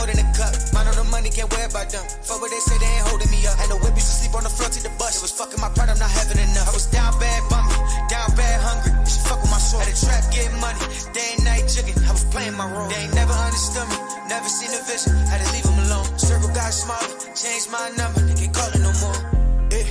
more than a cup. Mine on the money, can't worry about them. Fuck what they say, they ain't holding me up. And the whip used to sleep on the floor to the bus. It was fucking my pride, I'm not having enough. I was down bad, bummy, down bad, hungry. She fuck with my soul. At the trap, getting money, day and night jigging. I was playing my role. They ain't never understood me, never seen the vision. Had to leave them alone. Circle got smaller, changed my number. They can't call it no more. Yeah,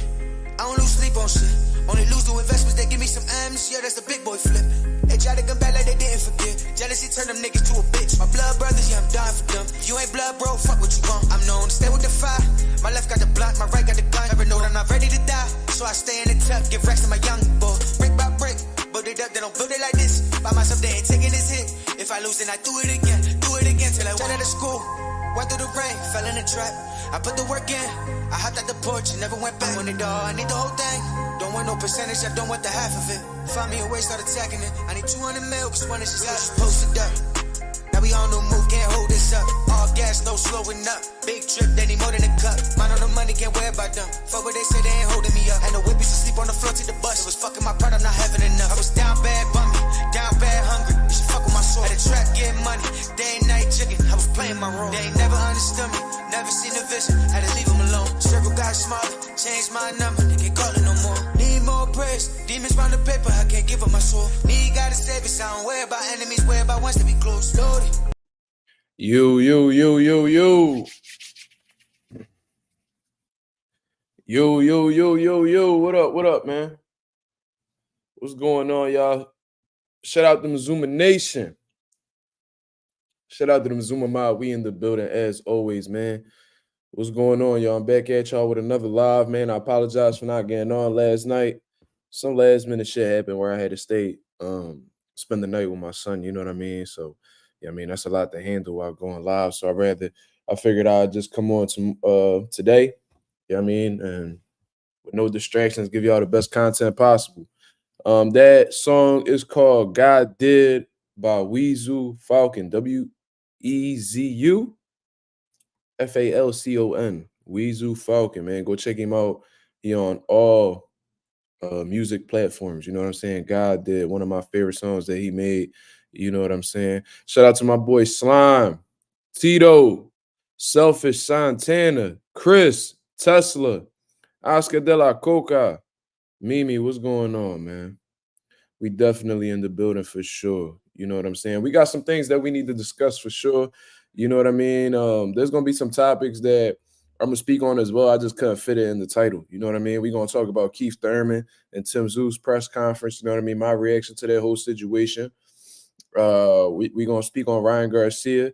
I don't lose sleep on shit. Only lose to investments, they give me some M's. Yeah, that's the big boy flip. They try to come back like they didn't forget. Jealousy turned them niggas to a bitch. My blood brothers, yeah, I'm dying for them. If you ain't blood, bro, fuck what you want. I'm known to stay with the fire. My left got the blunt, my right got the gun. Never know that I'm not ready to die. So I stay in the tuck, give racks to my young boy. Brick by brick, build it up, they don't build it like this. By myself, they ain't taking this hit. If I lose, then I do it again till I went out of school. Went through the rain, fell in the trap. I put the work in. I hopped out the porch and never went back. I want it all, I need the whole thing. Don't want no percentage, I don't want the half of it. Find me a way, start attacking it. I need 200 mil, cause one is just posted up. Now we on no move, can't hold this up. All gas, no slowing up. Big trip, they need more than a cup. Mine on the money, can't worry about them. Fuck what they say, they ain't holding me up. And the whip used to sleep on the floor to the bus. It was fucking my pride, I'm not having enough. I was down bad, bummy, down bad, hungry. She fuck with my soul. At the trap, getting money, day and night jigging. I was playing my role. They ain't never understood me, never seen the vision. Had to leave them alone. Circle got smaller, changed my number. They can't call it no more. Need more praise, demons round the paper. I can't give up my soul. Need God to save us. I don't worry about enemies, worry about ones to be close. Loaded. Yo. What up, man? What's going on, y'all? Shout out to Mazuma Nation. Shout out to the Mazuma Mob. We in the building as always, man. What's going on, y'all? I'm back at y'all with another live, man. I apologize for not getting on last night. Some last minute shit happened where I had to stay, spend the night with my son, you know what I mean? So, yeah, I mean, that's a lot to handle while going live. So I figured I'd just come on to today, you know what I mean? And with no distractions, give y'all the best content possible. That song is called God Did by Weezu Falcon, W-E-Z-U Falcon, Weezu Falcon, man. Go check him out. He on all music platforms, you know what I'm saying? God Did, one of my favorite songs that he made, you know what I'm saying? Shout out to my boy Slime, Tito, Selfish Santana, Chris, Tesla, Oscar de la Coca, Mimi, what's going on, man? We definitely in the building for sure. You know what I'm saying? We got some things that we need to discuss for sure. You know what I mean? There's going to be some topics that I'm going to speak on as well. I just couldn't fit it in the title. You know what I mean? We're going to talk about Keith Thurman and Tszyu press conference. You know what I mean? My reaction to that whole situation. We're going to speak on Ryan Garcia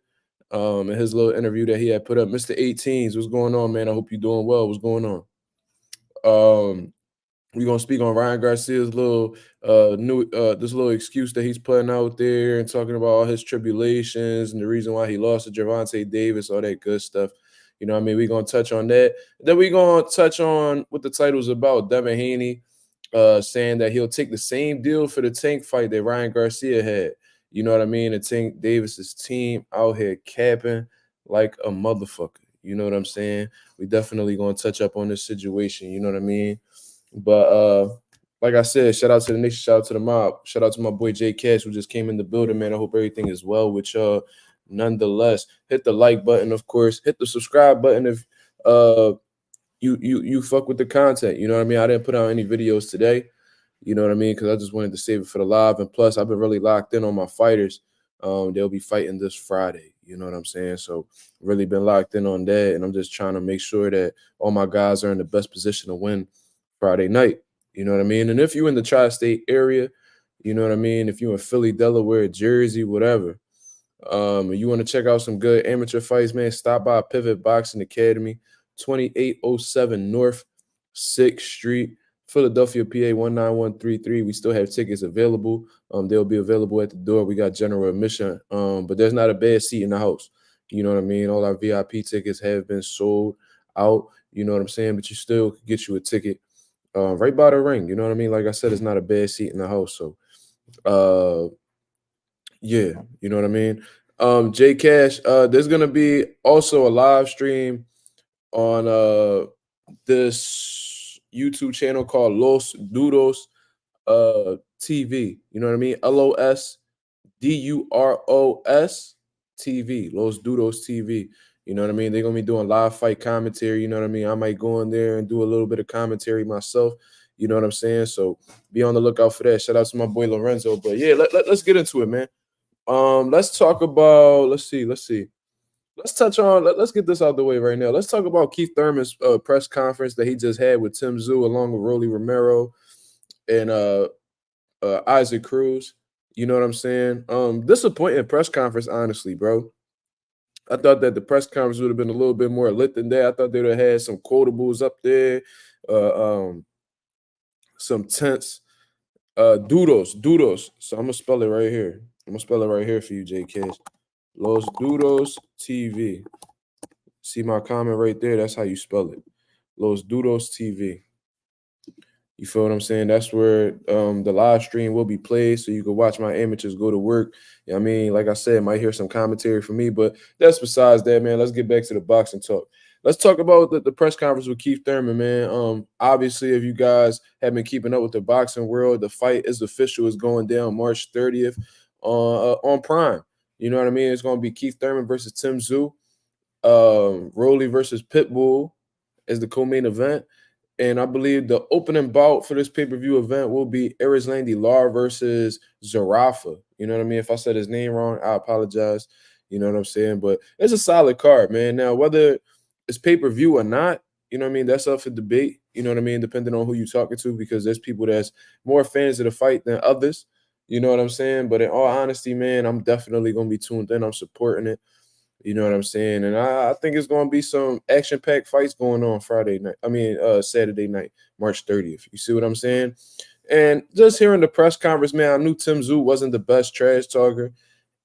and his little interview that he had put up. Mr. 18s, what's going on, man? I hope you're doing well. What's going on? We're gonna speak on Ryan Garcia's little this little excuse that he's putting out there and talking about all his tribulations and the reason why he lost to Gervonta Davis, all that good stuff. You know what I mean? We're gonna touch on that. Then we're gonna touch on what the title's about. Devin Haney saying that he'll take the same deal for the Tank fight that Ryan Garcia had. You know what I mean? And Tank Davis's team out here capping like a motherfucker. You know what I'm saying? We definitely gonna touch up on this situation. You know what I mean? But like I said, shout out to the nation, shout out to the mob, shout out to my boy Jay Cash who just came in the building, man. I hope everything is well with y'all. Nonetheless, hit the like button, of course. Hit the subscribe button if you fuck with the content. You know what I mean? I didn't put out any videos today. You know what I mean? Because I just wanted to save it for the live. And plus, I've been really locked in on my fighters. They'll be fighting this Friday. You know what I'm saying? So really been locked in on that. And I'm just trying to make sure that all my guys are in the best position to win Friday night. You know what I mean? And if you're in the tri-state area, you know what I mean? If you're in Philly, Delaware, Jersey, whatever, and you want to check out some good amateur fights, man, stop by Pivot Boxing Academy, 2807 North 6th Street, Philadelphia, PA 19133. We still have tickets available. They'll be available at the door. We got general admission, but there's not a bad seat in the house. You know what I mean? All our VIP tickets have been sold out. You know what I'm saying? But you still could get you a ticket right by the ring. You know what I mean? Like I said, it's not a bad seat in the house. So, yeah, you know what I mean? Jay Cash, there's going to be also a live stream on this YouTube channel called Los Duros TV. You know what I mean? LOSDUROS TV, Los Dudos TV. You know what I mean? They're gonna be doing live fight commentary. You know what I mean? I might go in there and do a little bit of commentary myself. You know what I'm saying? So be on the lookout for that. Shout out to my boy Lorenzo. But yeah, let's get into it, man. Let's talk about. Let's see. Let's touch on. Let's get this out the way right now. Let's talk about Keith Thurman's press conference that he just had with Tszyu along with Rolly Romero and Isaac Cruz. You know what I'm saying? Disappointing press conference, honestly, bro. I thought that the press conference would have been a little bit more lit than that. I thought they would have had some quotables up there, some tense Dudos. So I'm gonna spell it right here. I'm gonna spell it right here for you, J Cash. Los Dudos TV. See my comment right there? That's how you spell it. Los Dudos TV. You feel what I'm saying? That's where the live stream will be played, so you can watch my amateurs go to work. You know what I mean? Like I said, might hear some commentary from me, but that's besides that, man. Let's get back to the boxing talk. Let's talk about the press conference with Keith Thurman, man. Obviously, if you guys have been keeping up with the boxing world, the fight is official. It's going down March 30th on Prime. You know what I mean? It's going to be Keith Thurman versus Tszyu. Rolly versus Pitbull is the co-main event. And I believe the opening bout for this pay-per-view event will be Erislandy Lar versus Zarafa. You know what I mean? If I said his name wrong, I apologize. You know what I'm saying? But it's a solid card, man. Now, whether it's pay-per-view or not, you know what I mean? That's up for debate. You know what I mean? Depending on who you're talking to, because there's people that's more fans of the fight than others. You know what I'm saying? But in all honesty, man, I'm definitely going to be tuned in. I'm supporting it. You know what I'm saying? And I think it's going to be some action-packed fights going on Saturday night, March 30th. You see what I'm saying? And just hearing the press conference, man, I knew Tszyu wasn't the best trash talker,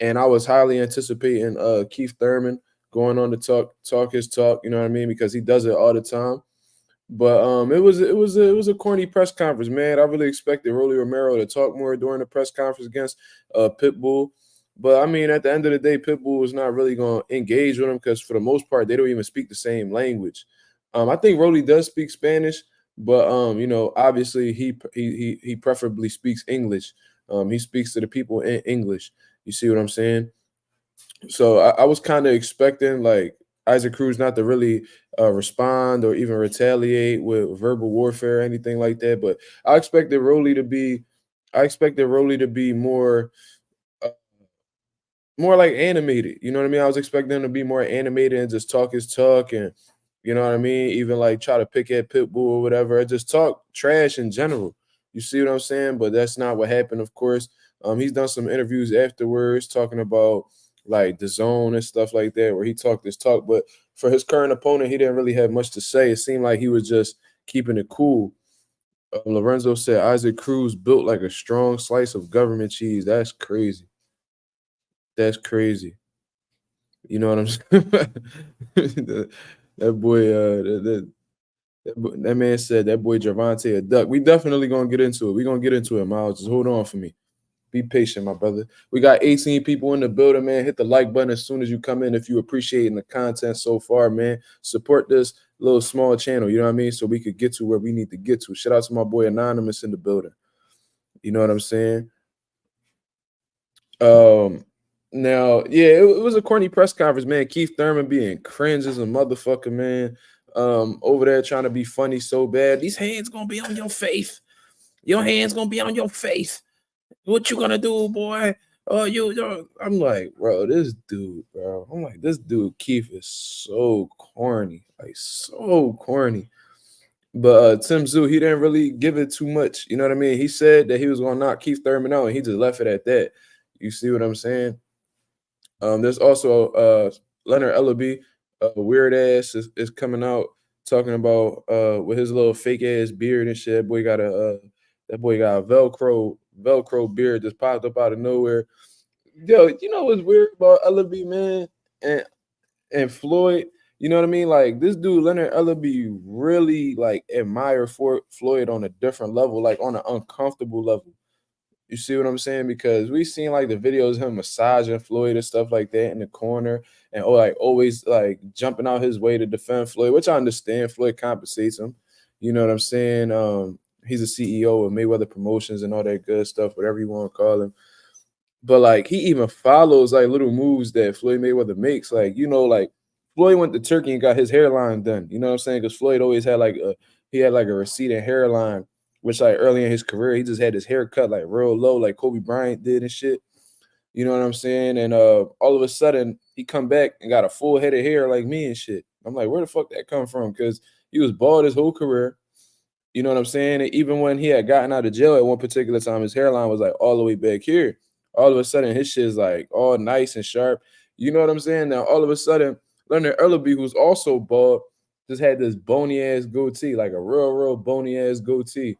and I was highly anticipating Keith Thurman going on to talk his talk, you know what I mean? Because he does it all the time. But it was a corny press conference, man. I really expected Rolly Romero to talk more during the press conference against Pitbull. But, I mean, at the end of the day, Pitbull was not really going to engage with him because, for the most part, they don't even speak the same language. I think Rolly does speak Spanish, but, obviously he preferably speaks English. He speaks to the people in English. You see what I'm saying? So I was kind of expecting, like, Isaac Cruz not to really respond or even retaliate with verbal warfare or anything like that. But I expected Rolly to be more like animated. You know what I mean? I was expecting him to be more animated and just talk his talk and, you know what I mean? Even like try to pick at Pitbull or whatever, or just talk trash in general. You see what I'm saying? But that's not what happened, of course. He's done some interviews afterwards talking about like the zone and stuff like that, where he talked his talk. But for his current opponent, he didn't really have much to say. It seemed like he was just keeping it cool. Lorenzo said Isaac Cruz built like a strong slice of government cheese. That's crazy. That's crazy. You know what I'm saying? that boy, that man said that boy Gervonta a duck. We definitely gonna get into it. We gonna get into it, Miles. Just hold on for me. Be patient, my brother. We got 18 people in the building, man. Hit the like button as soon as you come in if you appreciating the content so far, man. Support this little small channel, you know what I mean? So we could get to where we need to get to. Shout out to my boy Anonymous in the building. You know what I'm saying? Now, yeah, it was a corny press conference, man. Keith Thurman being cringe as a motherfucker, man. Over there trying to be funny so bad. These hands gonna be on your face. Your hands gonna be on your face. What you gonna do, boy? I'm like, bro, this dude, Keith is so corny, like so corny. But Tszyu, he didn't really give it too much. You know what I mean? He said that he was gonna knock Keith Thurman out, and he just left it at that. You see what I'm saying? There's also Leonard Ellaby, weird ass is coming out talking about with his little fake ass beard and shit. That boy got a Velcro beard just popped up out of nowhere. Yo, you know what's weird about Ellaby, man, and Floyd? You know what I mean? Like this dude Leonard Ellaby really like admire Floyd on a different level, like on an uncomfortable level. You see what I'm saying? Because we seen like the videos of him massaging Floyd and stuff like that in the corner, and always like jumping out his way to defend Floyd, which I understand. Floyd compensates him. You know what I'm saying? He's a CEO of Mayweather Promotions and all that good stuff, whatever you want to call him. But like he even follows like little moves that Floyd Mayweather makes. Like, like Floyd went to Turkey and got his hairline done. You know what I'm saying? Because Floyd always had like a receding hairline, which like early in his career, he just had his hair cut like real low, like Kobe Bryant did and shit. You know what I'm saying? And all of a sudden he come back and got a full head of hair like me and shit. I'm like, where the fuck that come from? Because he was bald his whole career. You know what I'm saying? And even when he had gotten out of jail at one particular time, his hairline was like all the way back here. All of a sudden, his shit is like all nice and sharp. You know what I'm saying? Now, all of a sudden, Leonard Ellaby, who's also bald, just had this bony ass goatee, like a real, real bony ass goatee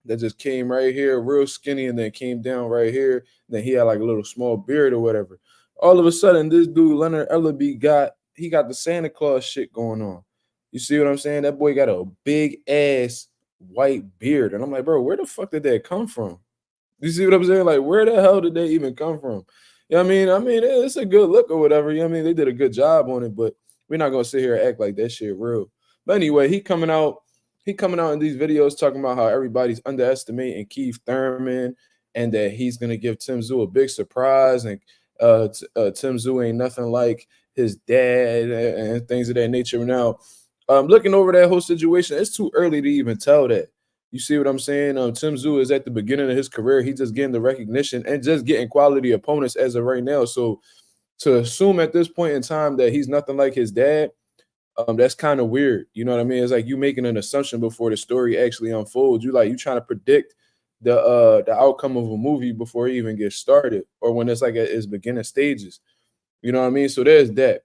that just came right here, real skinny, and then came down right here. And then he had like a little small beard or whatever. All of a sudden, this dude, Leonard Ellaby, got the Santa Claus shit going on. You see what I'm saying? That boy got a big ass white beard. And I'm like, bro, where the fuck did that come from? You see what I'm saying? Like, where the hell did they even come from? You know what I mean? I mean, it's a good look or whatever. You know what I mean? They did a good job on it, but we're not gonna sit here and act like that shit real. But anyway, he coming out in these videos talking about how everybody's underestimating Keith Thurman and that he's gonna give Tim Tszyu a big surprise, and Tim Tszyu ain't nothing like his dad and things of that nature. Now, looking over that whole situation, it's too early to even tell that. You see what I'm saying? Tim Tszyu is at the beginning of his career. He's just getting the recognition and just getting quality opponents as of right now. So to assume at this point in time that he's nothing like his dad, that's kind of weird. You know what I mean? It's like you making an assumption before the story actually unfolds. You trying to predict the outcome of a movie before it even gets started, or when it's like at its beginning stages. You know what I mean? So there's that.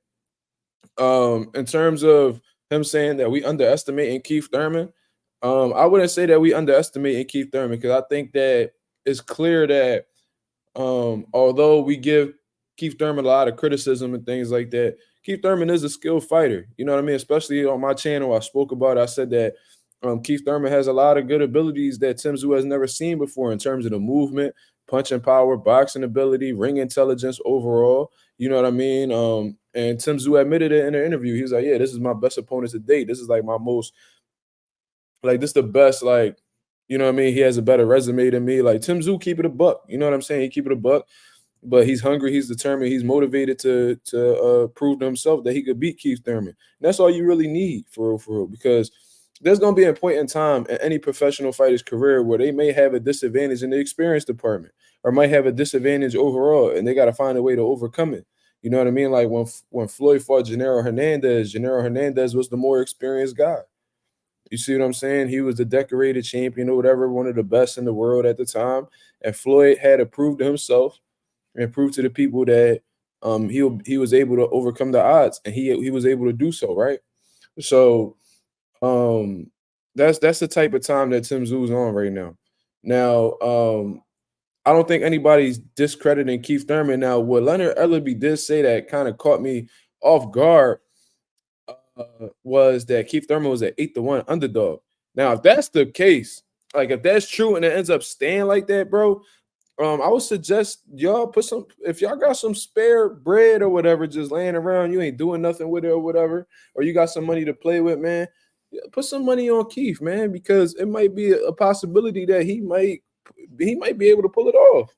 In terms of him saying that we underestimating Keith Thurman, I wouldn't say that we underestimating Keith Thurman, because I think that it's clear that although we give Keith Thurman a lot of criticism and things like that, Keith Thurman is a skilled fighter. You know what I mean? Especially on my channel, I spoke about it. I said that Keith Thurman has a lot of good abilities that Tim Tszyu has never seen before in terms of the movement, punching power, boxing ability, ring intelligence overall. You know what I mean? And Tim Tszyu admitted it in an interview. He was like, yeah, this is my best opponent to date. This is like my most, like, this the best, like, you know what I mean? He has a better resume than me. Like, Tim Tszyu keep it a buck. You know what I'm saying? He keep it a buck. But he's hungry, he's determined, he's motivated to prove to himself that he could beat Keith Thurman. And that's all you really need, for real, because there's going to be a point in time in any professional fighter's career where they may have a disadvantage in the experience department, or might have a disadvantage overall, and they got to find a way to overcome it. You know what I mean? Like when Floyd fought Gennaro Hernandez was the more experienced guy. You see what I'm saying? He was the decorated champion or whatever, one of the best in the world at the time. And Floyd had to prove to himself and prove to the people that he was able to overcome the odds, and he was able to do so, right? So that's the type of time that Tim Tszyu on right now. Now, I don't think anybody's discrediting Keith Thurman. Now, what Leonard Ellaby did say that kind of caught me off guard was that Keith Thurman was an 8-1 underdog. Now, if that's the case, like if that's true and it ends up staying like that, bro, I would suggest y'all put some, if y'all got some spare bread or whatever just laying around, you ain't doing nothing with it or whatever, or you got some money to play with, man, put some money on Keith, man, because it might be a possibility that he might be able to pull it off.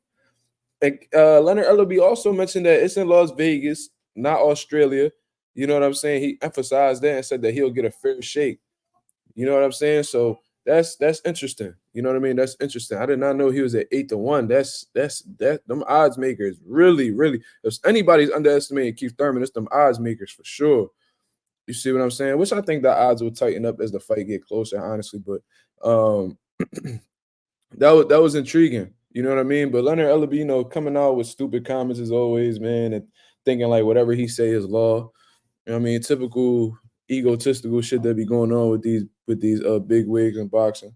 And Leonard Ellaby also mentioned that it's in Las Vegas, not Australia. You know what I'm saying? He emphasized that and said that he'll get a fair shake. You know what I'm saying? So that's interesting. You know what I mean? That's interesting. I did not know he was at 8-1. That's them odds makers really, really. If anybody's underestimating Keith Thurman, it's them odds makers for sure. You see what I'm saying? Which I think the odds will tighten up as the fight get closer, honestly. But that was intriguing. You know what I mean? But Leonard Ellaby, you know, coming out with stupid comments as always, man, and thinking like whatever he say is law. You know what I mean? Typical egotistical shit that be going on with these big wigs in boxing.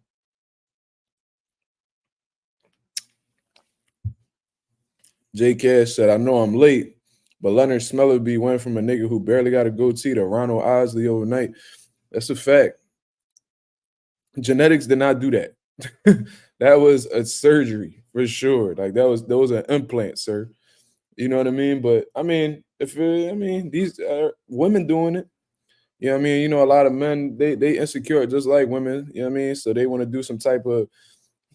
J Cash said, I know I'm late, but Leonard Smellerby went from a nigga who barely got a goatee to Ronald Osley overnight. That's a fact. Genetics did not do that. That was a surgery for sure. Like those an implant, sir. You know what I mean? But I mean, these are women doing it. You know what I mean? You know, a lot of men, they insecure just like women, you know what I mean? So they want to do some type of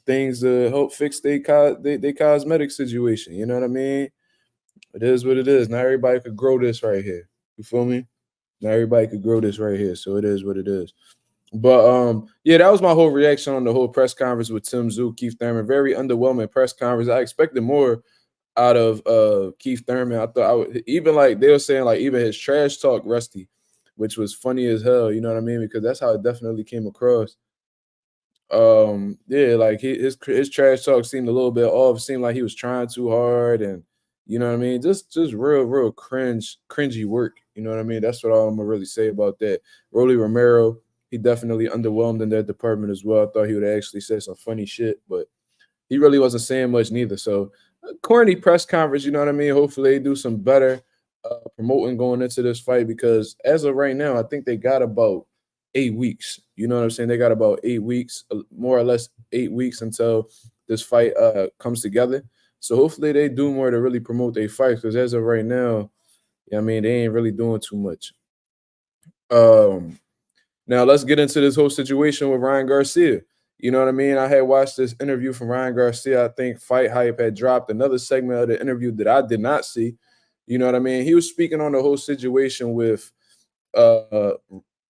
things to help fix their cosmetic situation. You know what I mean? It is what it is. Not everybody could grow this right here. You feel me? Not everybody could grow this right here. So it is what it is. But yeah, that was my whole reaction on the whole press conference with Tszyu, Keith Thurman. Very underwhelming press conference. I expected more out of Keith Thurman. I thought I would, even like they were saying, like even his trash talk rusty, which was funny as hell. You know what I mean? Because that's how it definitely came across. Yeah, like his trash talk seemed a little bit off. It seemed like he was trying too hard, and you know what I mean, just real cringy work. You know what I mean? That's what I'm gonna really say about that. Rolly Romero, he definitely underwhelmed in that department as well. I thought he would actually say some funny shit, but he really wasn't saying much neither. So corny press conference, you know what I mean? Hopefully they do some better promoting going into this fight, because as of right now, I think they got about 8 weeks. You know what I'm saying? They got about 8 weeks, more or less 8 weeks until this fight comes together. So hopefully they do more to really promote their fights, because as of right now, I mean, they ain't really doing too much. Now let's get into this whole situation with Ryan Garcia. You know what I mean? I had watched this interview from Ryan Garcia. I think Fight Hype had dropped another segment of the interview that I did not see. You know what I mean? He was speaking on the whole situation with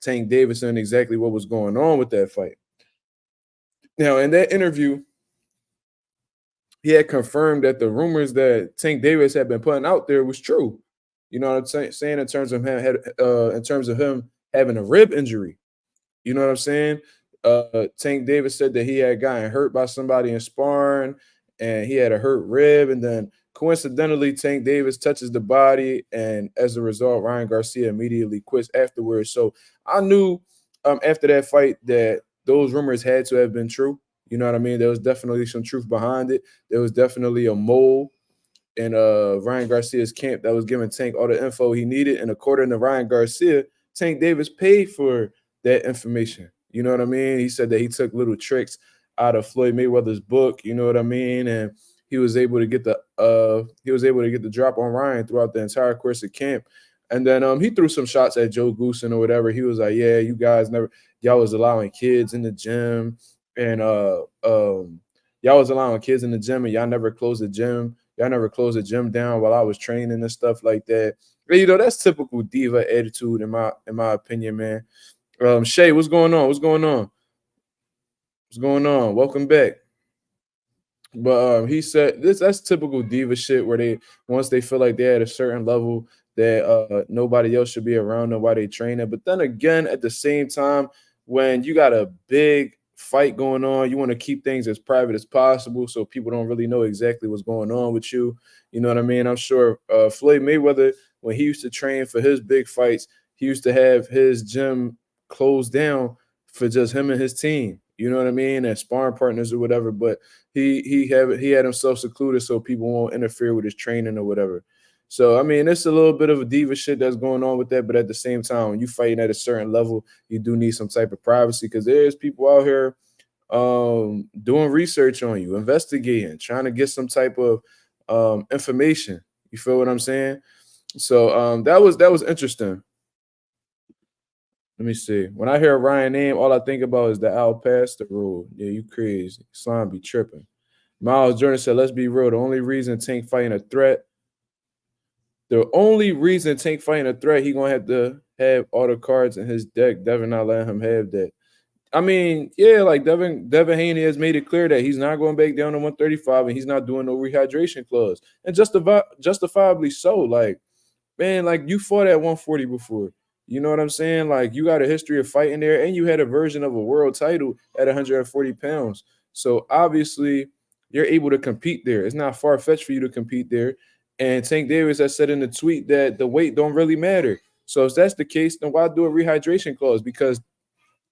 Tank Davidson, exactly what was going on with that fight. Now, in that interview, he had confirmed that the rumors that Tank Davis had been putting out there was true. You know what I'm saying? In terms of him having a rib injury. You know what I'm saying? Tank Davis said that he had gotten hurt by somebody in sparring, and he had a hurt rib, and then coincidentally, Tank Davis touches the body, and as a result, Ryan Garcia immediately quits afterwards. So I knew after that fight that those rumors had to have been true. You know what I mean? There was definitely some truth behind it. There was definitely a mole in Ryan Garcia's camp that was giving Tank all the info he needed. And according to Ryan Garcia, Tank Davis paid for that information. You know what I mean? He said that he took little tricks out of Floyd Mayweather's book. You know what I mean? And he was able to get the drop on Ryan throughout the entire course of camp. And then he threw some shots at Joe Goosen or whatever. He was like, "Yeah, you guys y'all was allowing kids in the gym, and y'all was allowing kids in the gym, and y'all never closed the gym. Y'all never closed the gym down while I was training and stuff like that." But, you know, that's typical diva attitude in my opinion, man. Shay, what's going on? What's going on? What's going on? Welcome back. But he said that's typical diva shit where they once they feel like they're at a certain level that nobody else should be around them while they train it. But then again, at the same time, when you got a big fight going on, you want to keep things as private as possible so people don't really know exactly what's going on with you. You know what I mean? I'm sure Floyd Mayweather, when he used to train for his big fights, he used to have his gym closed down for just him and his team. You know what I mean? And sparring partners or whatever. But he had himself secluded so people won't interfere with his training or whatever. So I mean, it's a little bit of a diva shit that's going on with that, but at the same time, when you fighting at a certain level, you do need some type of privacy, because there's people out here doing research on you, investigating, trying to get some type of information. You feel what I'm saying? So that was interesting. Let me see. When I hear Ryan name, all I think about is the Al Pastor rule. Yeah, you crazy. Slime be tripping. Miles Jordan said, "Let's be real. The only reason Tank fighting a threat, he gonna have to have all the cards in his deck. Devin not letting him have that." I mean, yeah, like Devin Haney has made it clear that he's not going back down to 135 and he's not doing no rehydration clause, and justifiably so. Like, man, like you fought at 140 before. You know what I'm saying? Like you got a history of fighting there, and you had a version of a world title at 140 pounds. So obviously, you're able to compete there. It's not far fetched for you to compete there. And Tank Davis has said in the tweet that the weight don't really matter. So if that's the case, then why do a rehydration clause? Because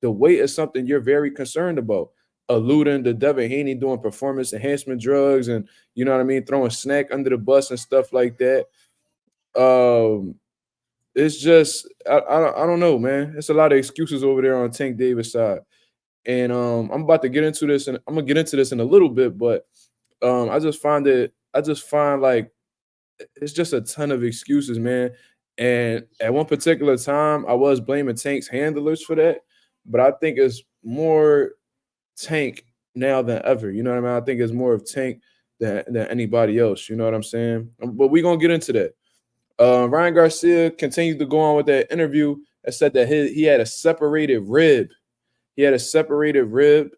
the weight is something you're very concerned about. Alluding to Devin Haney doing performance enhancement drugs and, you know what I mean, throwing snack under the bus and stuff like that. It's just I don't know, man. It's a lot of excuses over there on Tank Davis' side. And I'm about to get into this, and I'm gonna get into this in a little bit, but I just find like it's just a ton of excuses, man. And at one particular time, I was blaming Tank's handlers for that, but I think it's more Tank now than ever. You know what I mean? I think it's more of Tank than anybody else. You know what I'm saying? But we're gonna get into that. Ryan Garcia continued to go on with that interview and said that he had a separated rib. He had a separated rib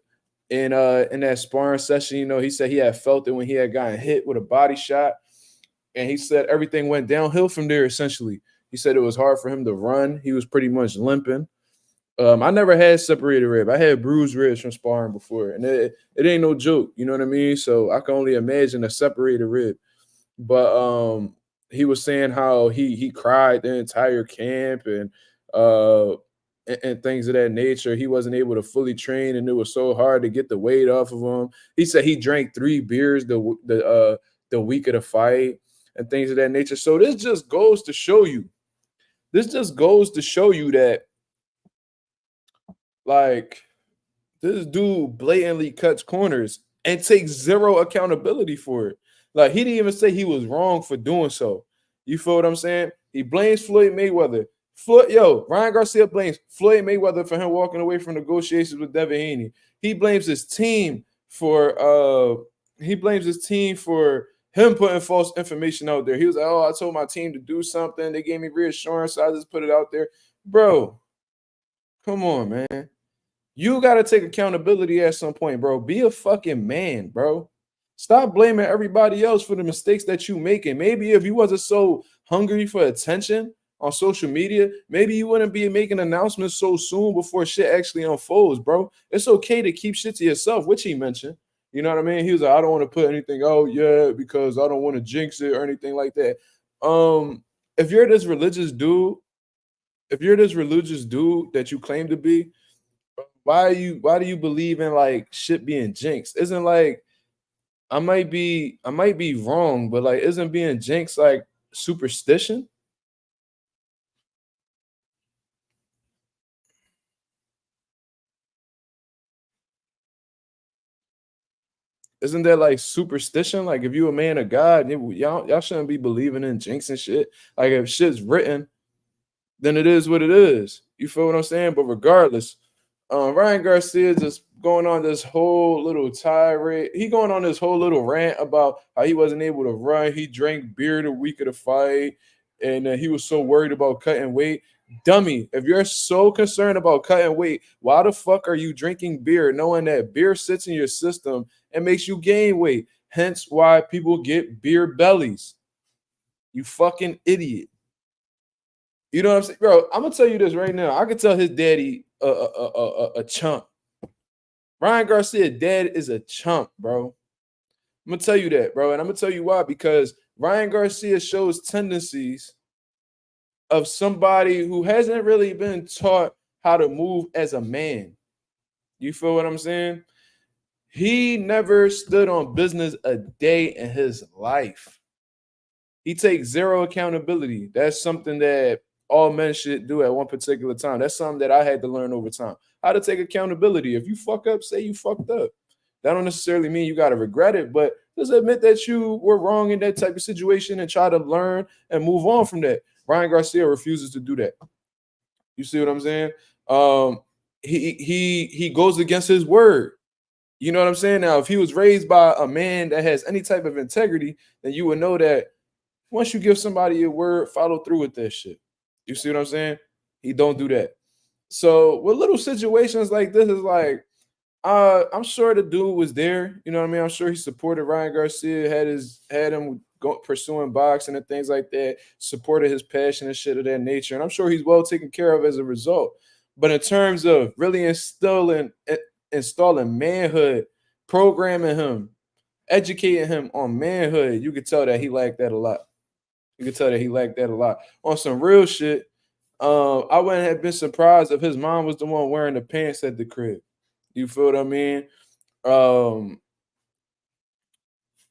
in that sparring session. You know, he said he had felt it when he had gotten hit with a body shot. And he said everything went downhill from there, essentially. He said it was hard for him to run. He was pretty much limping. I never had separated rib. I had bruised ribs from sparring before, and it ain't no joke. You know what I mean? So I can only imagine a separated rib. But he was saying how he cried the entire camp and things of that nature. He wasn't able to fully train, and it was so hard to get the weight off of him. He said he drank 3 beers the week of the fight and things of that nature. So this just goes to show you. This just goes to show you that, like, this dude blatantly cuts corners and takes zero accountability for it. Like, he didn't even say he was wrong for doing so. You feel what I'm saying? He blames Floyd Mayweather. Ryan Garcia blames Floyd Mayweather for him walking away from negotiations with Devin Haney. He blames his team for him putting false information out there. He was like, "Oh, I told my team to do something. They gave me reassurance, so I just put it out there." Bro, come on, man. You got to take accountability at some point, bro. Be a fucking man, bro. Stop blaming everybody else for the mistakes that you making. Maybe if you wasn't so hungry for attention on social media, maybe you wouldn't be making announcements so soon before shit actually unfolds, bro. It's okay to keep shit to yourself, which he mentioned. You know what I mean? He was like, I don't want to put anything out yet because I don't want to jinx it or anything like that. If you're this religious dude that you claim to be, why do you believe in like shit being jinxed? Isn't like I might be wrong, but like isn't being jinxed like superstition? Isn't that like superstition? Like if you a man of God, y'all shouldn't be believing in jinx and shit. Like if shit's written, then it is what it is. You feel what I'm saying? But regardless, Ryan Garcia just going on this whole little tirade. He going on this whole little rant about how he wasn't able to run. He drank beer the week of the fight, and he was so worried about cutting weight. Dummy, if you're so concerned about cutting weight, why the fuck are you drinking beer knowing that beer sits in your system and makes you gain weight? Hence why people get beer bellies. You fucking idiot. You know what I'm saying? Bro, I'm going to tell you this right now. I can tell his daddy a chump. Ryan Garcia dad is a chump, bro. I'm going to tell you that, bro. And I'm going to tell you why. Because Ryan Garcia shows tendencies of somebody who hasn't really been taught how to move as a man. You feel what I'm saying? He never stood on business a day in his life. He takes zero accountability. That's something that all men should do at one particular time. That's something that I had to learn over time. How to take accountability. If you fuck up, say you fucked up. That don't necessarily mean you got to regret it, but just admit that you were wrong in that type of situation and try to learn and move on from that. Ryan Garcia refuses to do that. You see what I'm saying? He goes against his word. You know what I'm saying? Now, if he was raised by a man that has any type of integrity, then you would know that once you give somebody your word, follow through with that shit. You see what I'm saying? He don't do that. So with little situations like this, is like, I'm sure the dude was there. You know what I mean? I'm sure he supported Ryan Garcia, had him pursuing boxing and things like that, supported his passion and shit of that nature. And I'm sure he's well taken care of as a result. But in terms of really installing manhood, programming him, educating him on manhood, you could tell that he lacked that a lot. On some real shit, I wouldn't have been surprised if his mom was the one wearing the pants at the crib. You feel what I mean?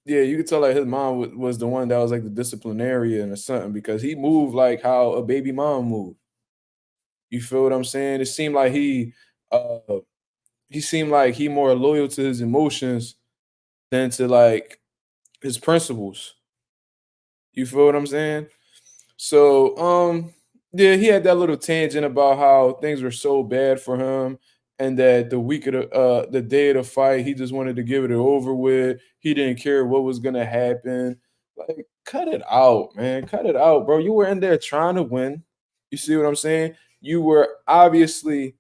Yeah, you could tell like his mom was the one that was like the disciplinarian or something, because he moved like how a baby mom moved. You feel what I'm saying? It seemed like he more loyal to his emotions than to like his principles. You feel what I'm saying? So, yeah, he had that little tangent about how things were so bad for him and that the week of the day of the fight, he just wanted to give it over with. He didn't care what was gonna happen. Like, cut it out, man. Cut it out, bro. You were in there trying to win. You see what I'm saying? You were obviously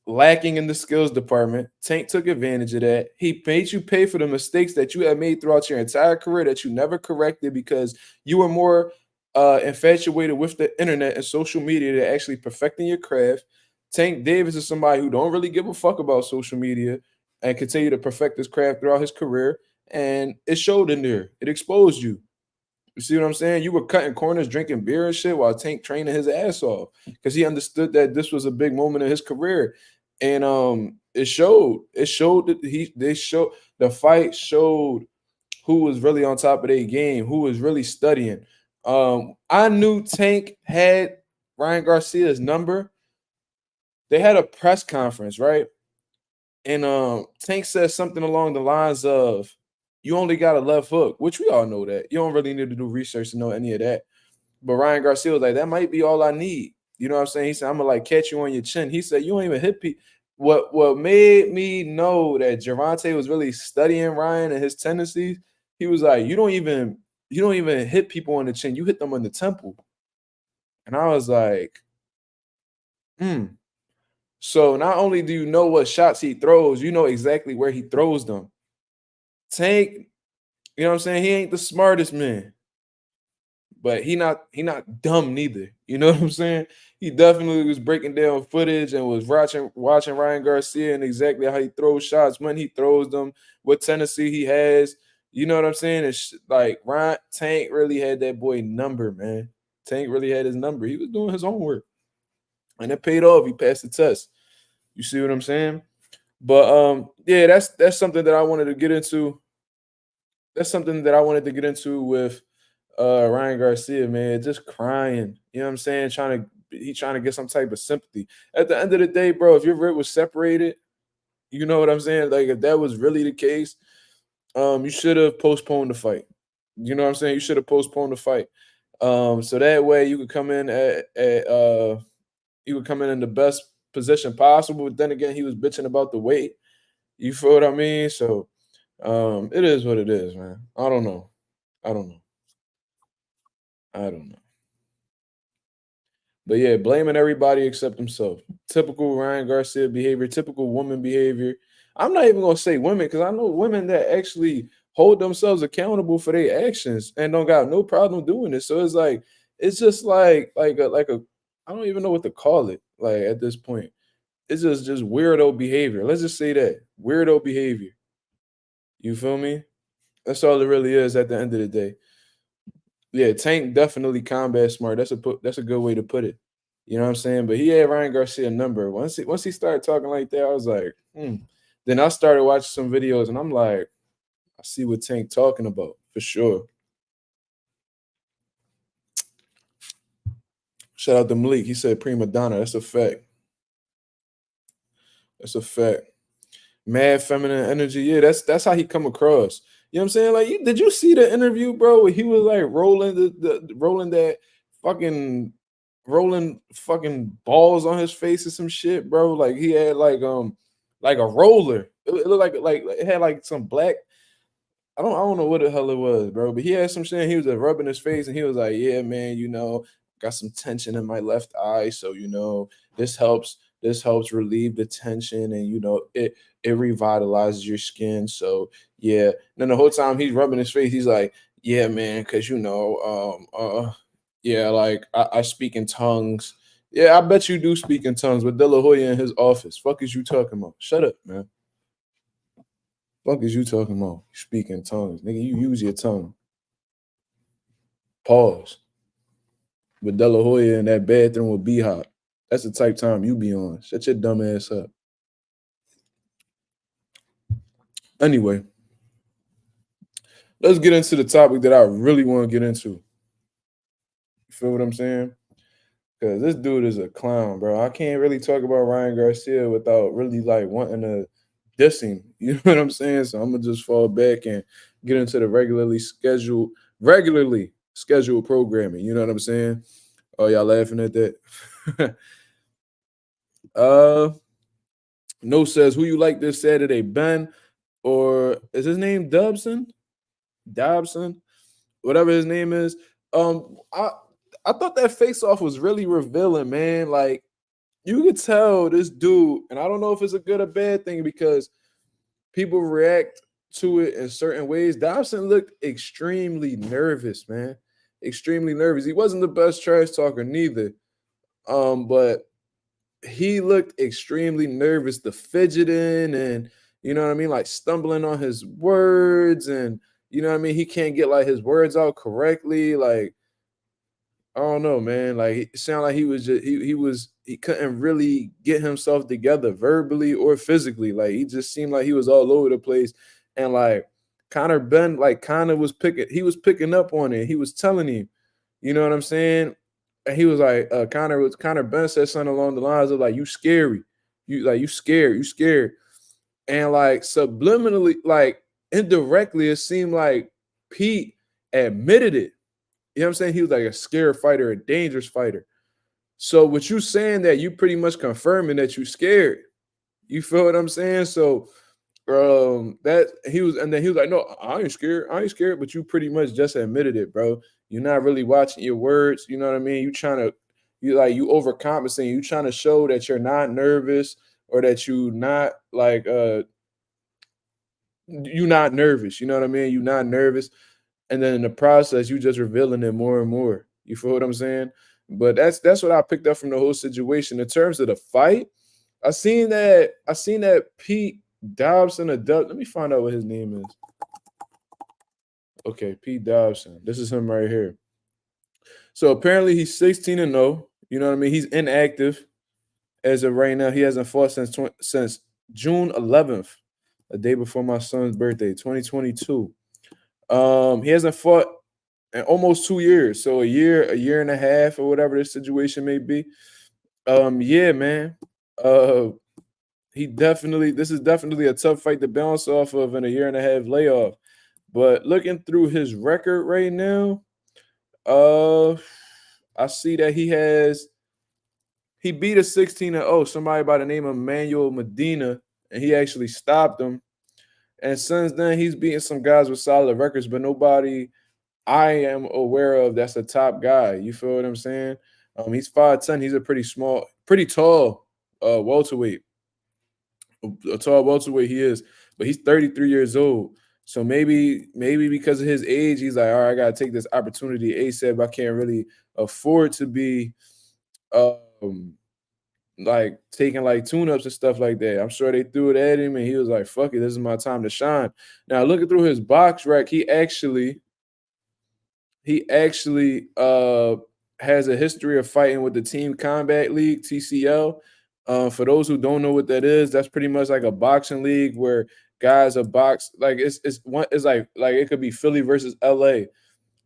lacking in the skills department. Tank took advantage of that. He made you pay for the mistakes that you had made throughout your entire career that you never corrected because you were more infatuated with the internet and social media than actually perfecting your craft. Tank Davis is somebody who don't really give a fuck about social media and continue to perfect his craft throughout his career. And it showed in there. It exposed you. You see what I'm saying? You were cutting corners, drinking beer and shit while Tank training his ass off because he understood that this was a big moment in his career, and it showed. It showed that they showed the fight showed who was really on top of their game, who was really studying. I knew Tank had Ryan Garcia's number. They had a press conference, right? And Tank said something along the lines of, "You only got a left hook," which we all know that. You don't really need to do research to know any of that. But Ryan Garcia was like, "That might be all I need." You know what I'm saying? He said, "I'm gonna like catch you on your chin." He said, "You don't even hit people." What made me know that Gervonta was really studying Ryan and his tendencies? He was like, "You don't even hit people on the chin. You hit them on the temple." And I was like, "Hmm." So not only do you know what shots he throws, you know exactly where he throws them. Tank, you know what I'm saying? He ain't the smartest man, but he not dumb neither. You know what I'm saying? He definitely was breaking down footage and was watching Ryan Garcia and exactly how he throws shots, when he throws them, what tendency he has. You know what I'm saying? It's like Ryan Tank really had that boy number, man. Tank really had his number. He was doing his homework, and it paid off. He passed the test. You see what I'm saying? But yeah, that's something that I wanted to get into. That's something that I wanted to get into with Ryan Garcia, man. Just crying. You know what I'm saying? Trying to get some type of sympathy. At the end of the day, bro, if your rib was separated, you know what I'm saying? Like if that was really the case, you should have postponed the fight. You know what I'm saying? You should have postponed the fight. So that way you could come in you could come in the best position possible. But then again, he was bitching about the weight. You feel what I mean? So it is what it is, man. I don't know. I don't know. I don't know. But yeah, blaming everybody except himself. Typical Ryan Garcia behavior, typical woman behavior. I'm not even gonna say women because I know women that actually hold themselves accountable for their actions and don't got no problem doing it. So it's like it's just like a I don't even know what to call it. Like at this point, it's just weirdo behavior. Let's just say that weirdo behavior. You feel me? That's all it really is at the end of the day. Yeah, Tank definitely combat smart. That's a good way to put it. You know what I'm saying? But he had Ryan Garcia number. Once he started talking like that, I was like, hmm. Then I started watching some videos and I'm like, I see what Tank talking about for sure. Shout out to Malik. He said prima donna. That's a fact. That's a fact. Mad feminine energy. Yeah, that's how he come across. You know what I'm saying? Like, did you see the interview, bro? Where he was like rolling the rolling that fucking rolling fucking balls on his face or some shit, bro. Like he had like a roller. It looked like it had like some black. I don't know what the hell it was, bro. But he had some shit. And he was rubbing his face, and he was like, "Yeah, man, got some tension in my left eye, so this helps. This helps relieve the tension, and it revitalizes your skin. So yeah." And then the whole time he's rubbing his face, he's like, "Yeah, man, because yeah, like I speak in tongues. Yeah, I bet you do speak in tongues with De La Hoya in his office. Fuck is you talking about? Shut up, man. Fuck is you talking about? You speak in tongues, nigga. You use your tongue. Pause. With De La Hoya in that bathroom with B Hop. That's the type time you be on. Shut your dumb ass up. Anyway, let's get into the topic that I really want to get into. You feel what I'm saying? Because this dude is a clown, bro. I can't really talk about Ryan Garcia without really like wanting to diss him. You know what I'm saying? So I'm gonna just fall back and get into the regularly scheduled programming. You know what I'm saying? Oh, y'all laughing at that? uh No says, who you like this Saturday, Benn, or is his name Dobson? Dobson, whatever his name is. I thought that face off was really revealing, man. Like you could tell this dude, and I don't know if it's a good or bad thing because people react to it in certain ways. Dobson looked extremely nervous, man. Extremely nervous. He wasn't the best trash talker neither. But he looked extremely nervous, the fidgeting and you know what I mean, like stumbling on his words, and you know what I mean, he can't get like his words out correctly. Like I don't know, man. Like it sounded like he was just he couldn't really get himself together verbally or physically. Like he just seemed like he was all over the place. And like Benn, like Conor was picking up on it. He was telling him, you know what I'm saying? And he was like, Conor Benn said something along the lines of like, you scary. You scared, you scared. And like subliminally, like indirectly, it seemed like Pete admitted it. You know what I'm saying? He was like a scared fighter, a dangerous fighter. So with you saying that, you pretty much confirming that you scared. You feel what I'm saying? So that he was, and then he was like, no, I ain't scared. I ain't scared, but you pretty much just admitted it, bro. You're not really watching your words. You know what I mean? You trying to you overcompensating. You trying to show that you're not nervous or that you not like you not nervous. You know what I mean? You not nervous. And then in the process, you just revealing it more and more. You feel what I'm saying? But that's what I picked up from the whole situation. In terms of the fight, I seen that Pete Dobson let me find out what his name is. Okay, Pete Dobson. This is him right here. So apparently he's 16-0. You know what I mean? He's inactive as of right now. He hasn't fought since June 11th, a day before my son's birthday, 2022. He hasn't fought in almost 2 years, so a year and a half, or whatever this situation may be. Yeah, man. Uh, this is definitely a tough fight to bounce off of in a year and a half layoff. But looking through his record right now, uh, I see that he beat a 16-0 somebody by the name of Manuel Medina, and he actually stopped him. And since then, he's beaten some guys with solid records, but nobody I am aware of that's a top guy. You feel what I'm saying? He's 5'10". He's a pretty tall welterweight. A tall welterweight he is, but he's 33 years old. So maybe because of his age, he's like, all right, I gotta take this opportunity ASAP. I can't really afford to be like taking like tune-ups and stuff like that. I'm sure they threw it at him and he was like, fuck it, this is my time to shine. Now looking through his box rack, he actually has a history of fighting with the Team Combat League, TCL. For those who don't know what that is, that's pretty much like a boxing league where guys are boxed. Like it's like it could be Philly versus LA,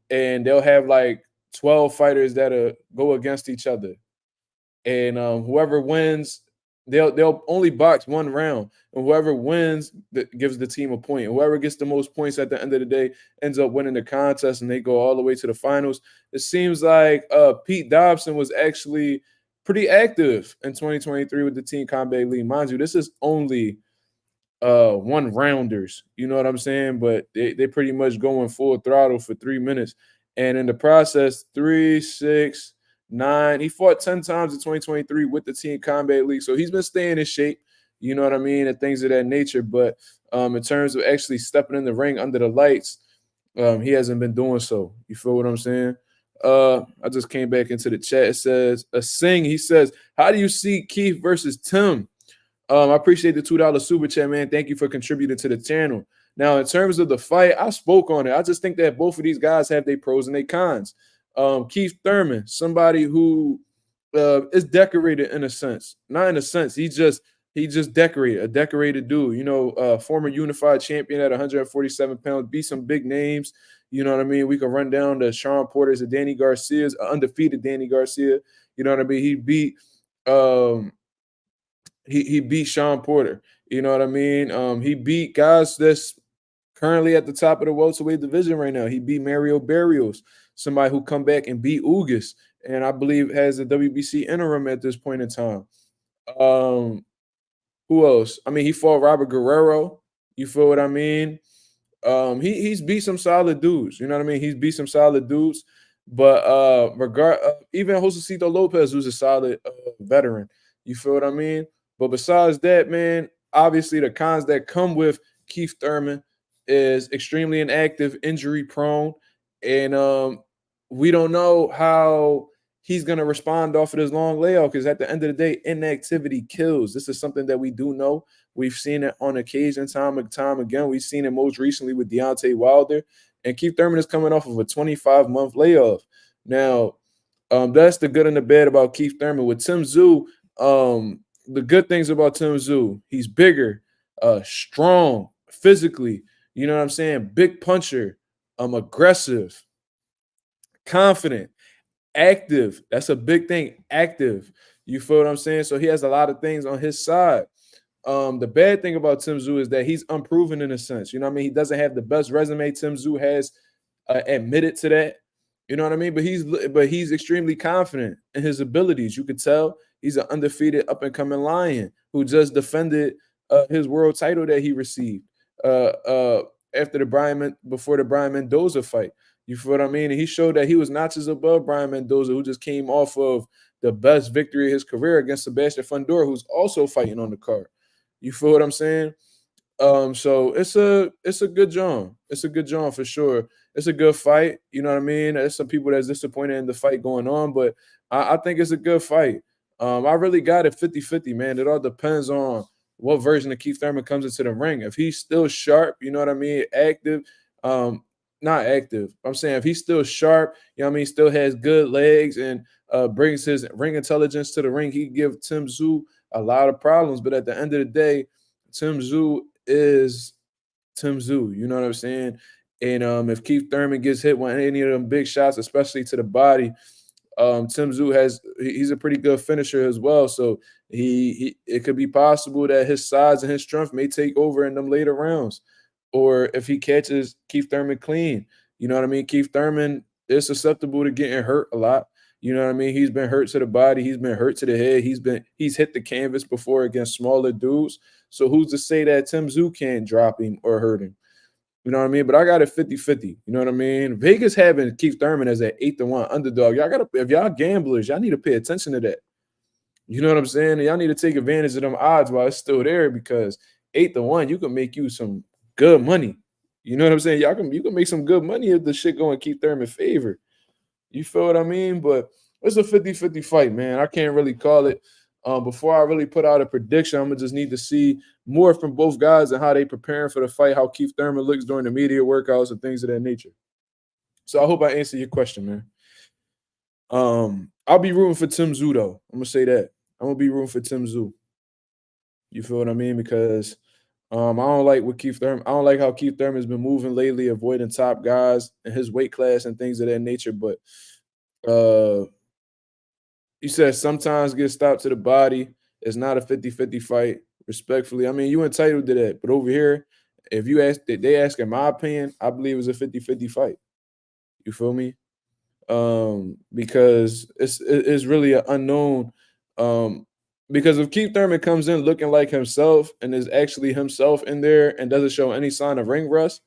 and they'll have like 12 fighters that go against each other, and whoever wins, they'll only box one round, and whoever wins gives the team a point. Whoever gets the most points at the end of the day ends up winning the contest, and they go all the way to the finals. It seems like Pete Dobson was actually pretty active in 2023 with the Team Combat League. Mind you, this is only one rounders, you know what I'm saying? But they pretty much going full throttle for 3 minutes, and in the process, 3, 6, 9. He fought 10 times in 2023 with the Team Combat League, so he's been staying in shape. You know what I mean, and things of that nature. But in terms of actually stepping in the ring under the lights, he hasn't been doing so. You feel what I'm saying? I just came back into the chat. It says he says, how do you see Keith versus Tim? I appreciate the $2 super chat, man. Thank you for contributing to the channel. Now, in terms of the fight, I spoke on it. I just think that both of these guys have their pros and their cons. Keith Thurman, somebody who is decorated in a sense. Not in a sense. He just decorated, a decorated dude. You know, former unified champion at 147 pounds, beat some big names. You know what I mean? We can run down the Sean Porters and Danny Garcia's, undefeated Danny Garcia. You know what I mean? He beat he beat Sean Porter. You know what I mean? He beat guys that's currently at the top of the welterweight division right now. He beat Mario Barrios, somebody who come back and beat Ugas, and I believe has a WBC interim at this point in time. Who Who else? I mean, he fought Robert Guerrero. You feel what I mean? He's beat some solid dudes. You know what I mean? He's beat some solid dudes. But even Josecito Lopez, who's a solid veteran. You feel what I mean? But besides that, man, obviously the cons that come with Keith Thurman is extremely inactive, injury prone, and we don't know how he's going to respond off of this long layoff, because at the end of the day, inactivity kills. This is something that we do know. We've seen it on occasion, time and time again. We've seen it most recently with Deontay Wilder. And Keith Thurman is coming off of a 25-month layoff. Now, that's the good and the bad about Keith Thurman. With Tim Tszyu, the good things about Tim Tszyu, he's bigger, strong, physically. You know what I'm saying? Big puncher, aggressive, confident, active. That's a big thing. Active. You feel what I'm saying? So he has a lot of things on his side. The bad thing about Tim Tszyu is that he's unproven in a sense. You know what I mean? He doesn't have the best resume. Tim Tszyu has admitted to that. You know what I mean? But he's extremely confident in his abilities. You could tell he's an undefeated up and coming lion who just defended his world title that he received before the Brian Mendoza fight. You feel what I mean? And he showed that he was notches above Brian Mendoza, who just came off of the best victory of his career against Sebastian Fundora, who's also fighting on the card. You feel what I'm saying? So it's a good John. It's a good John for sure. It's a good fight. You know what I mean? There's some people that's disappointed in the fight going on, but I think it's a good fight. I really got it 50-50, man. It all depends on what version of Keith Thurman comes into the ring. If he's still sharp, you know what I mean, active, not active. I'm saying if he's still sharp, you know what I mean, still has good legs and brings his ring intelligence to the ring, he can give Tim Tszyu a lot of problems. But at the end of the day, Tim Tszyu is Tim Tszyu. You know what I'm saying? And if Keith Thurman gets hit with any of them big shots, especially to the body, Tim Tszyu he's a pretty good finisher as well. So it could be possible that his size and his strength may take over in them later rounds. Or if he catches Keith Thurman clean, you know what I mean? Keith Thurman is susceptible to getting hurt a lot. You know what I mean? He's been hurt to the body. He's been hurt to the head. He's hit the canvas before against smaller dudes. So who's to say that Tim Tszyu can't drop him or hurt him? You know what I mean? But I got it 50-50. You know what I mean? Vegas having Keith Thurman as an 8-1 underdog. If y'all gamblers, y'all need to pay attention to that. You know what I'm saying? Y'all need to take advantage of them odds while it's still there, because 8-1, you can make you some good money. You know what I'm saying? You can make some good money if the shit go in Keith Thurman's favor. You feel what I mean? But it's a 50-50 fight, man. I can't really call it. Before I really put out a prediction, I'm going to just need to see more from both guys and how they preparing for the fight, how Keith Thurman looks during the media workouts and things of that nature. So I hope I answered your question, man. I'll be rooting for Tim Tszyu, though. I'm going to say that. I'm going to be rooting for Tim Tszyu. You feel what I mean? Because I don't like how Keith Thurman's been moving lately, avoiding top guys in his weight class and things of that nature. But you said sometimes get stopped to the body. It's not a 50-50 fight, respectfully. I mean, you entitled to that. But over here, if they ask in my opinion, I believe it's a 50-50 fight. You feel me? Because it's really an unknown. Because if Keith Thurman comes in looking like himself and is actually himself in there and doesn't show any sign of ring rust,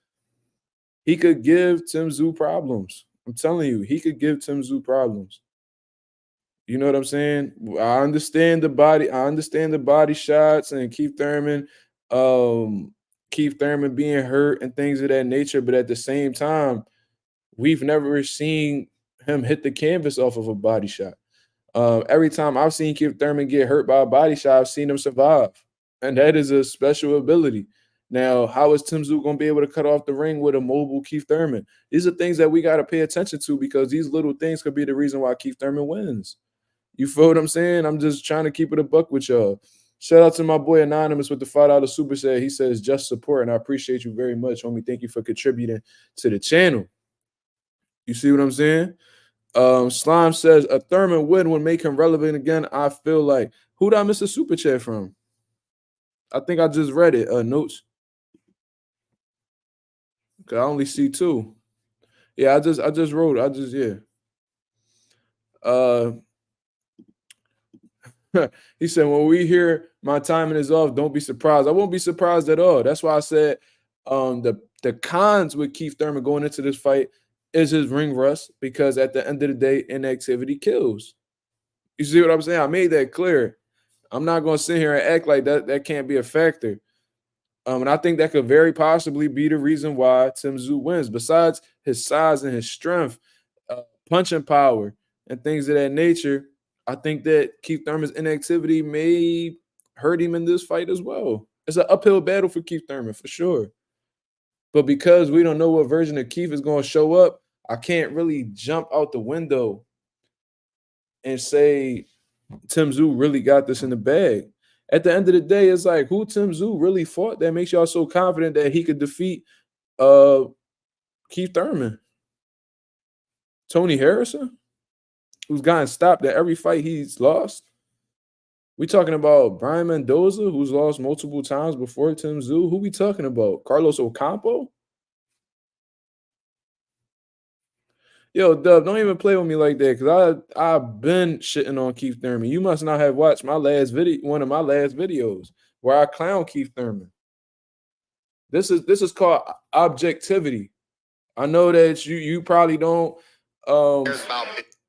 he could give Tim Tszyu problems. I'm telling you, he could give Tim Tszyu problems. You know what I'm saying? I understand the body shots and Keith Thurman being hurt and things of that nature. But at the same time, we've never seen him hit the canvas off of a body shot. Every time I've seen Keith Thurman get hurt by a body shot, I've seen him survive. And that is a special ability. Now, how is Tim Tszyu going to be able to cut off the ring with a mobile Keith Thurman? These are things that we got to pay attention to, because these little things could be the reason why Keith Thurman wins. You feel what I'm saying? I'm just trying to keep it a buck with y'all. Shout out to my boy Anonymous with the $5 super chat. He says, just support, and I appreciate you very much, homie. Thank you for contributing to the channel. You see what I'm saying? Slime says, a Thurman win would make him relevant again. I feel like. Who did I miss a super chat from? I think I just read it. Notes. I only see 2. Yeah, I just wrote. Yeah. He said, when we hear my timing is off, don't be surprised. I won't be surprised at all. That's why I said the cons with Keith Thurman going into this fight is his ring rust, because at the end of the day, inactivity kills. You see what I'm saying? I made that clear. I'm not going to sit here and act like that can't be a factor. And I think that could very possibly be the reason why Tszyu wins. Besides his size and his strength, punching power, and things of that nature, I think that Keith Thurman's inactivity may hurt him in this fight as well. It's an uphill battle for Keith Thurman, for sure. But because we don't know what version of Keith is going to show up, I can't really jump out the window and say Tszyu really got this in the bag. At the end of the day, it's like, who Tszyu really fought that makes y'all so confident that he could defeat Keith Thurman? Tony Harrison, who's gotten stopped at every fight he's lost? We talking about Brian Mendoza, who's lost multiple times before Tszyu? Who we talking about? Carlos Ocampo? Yo, Dub, don't even play with me like that, because I've been shitting on Keith Thurman. You must not have watched my last video, one of my last videos, where I clown Keith Thurman. This is called objectivity. I know that you probably don't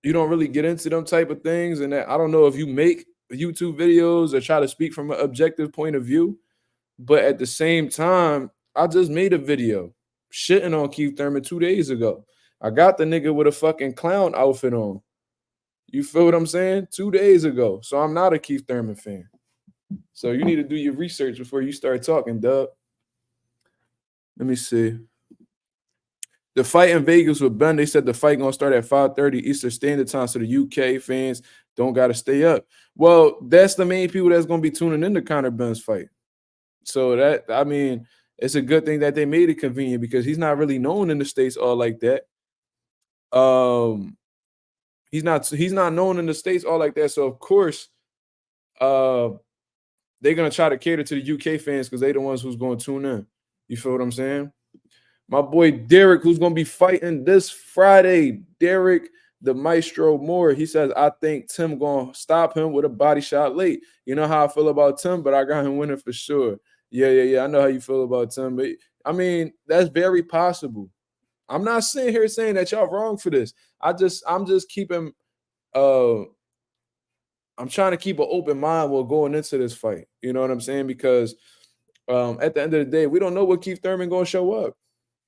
you don't really get into them type of things, and that I don't know if you make YouTube videos or try to speak from an objective point of view, but at the same time, I just made a video shitting on Keith Thurman 2 days ago. I got the nigga with a fucking clown outfit on. You feel what I'm saying? 2 days ago. So I'm not a Keith Thurman fan. So you need to do your research before you start talking, Dub. Let me see. The fight in Vegas with Benn, they said the fight going to start at 5:30 Eastern Standard Time, so the UK fans don't got to stay up. Well, that's the main people that's going to be tuning into Conor Benn's fight. So that, I mean, it's a good thing that they made it convenient, because he's not really known in the States all like that. He's not known in the States all like that. So of course, they're gonna try to cater to the UK fans, because they're the ones who's going to tune in. You feel what I'm saying? My boy Derek, who's gonna be fighting this Friday, Derek the Maestro Moore. He says, I think Tim gonna stop him with a body shot late. You know how I feel about Tim, but I got him winning for sure. Yeah. I know how you feel about Tim, but I mean, that's very possible. I'm not sitting here saying that y'all wrong for this. I'm just keeping I'm trying to keep an open mind while going into this fight. You know what I'm saying? Because at the end of the day, we don't know what Keith Thurman gonna show up.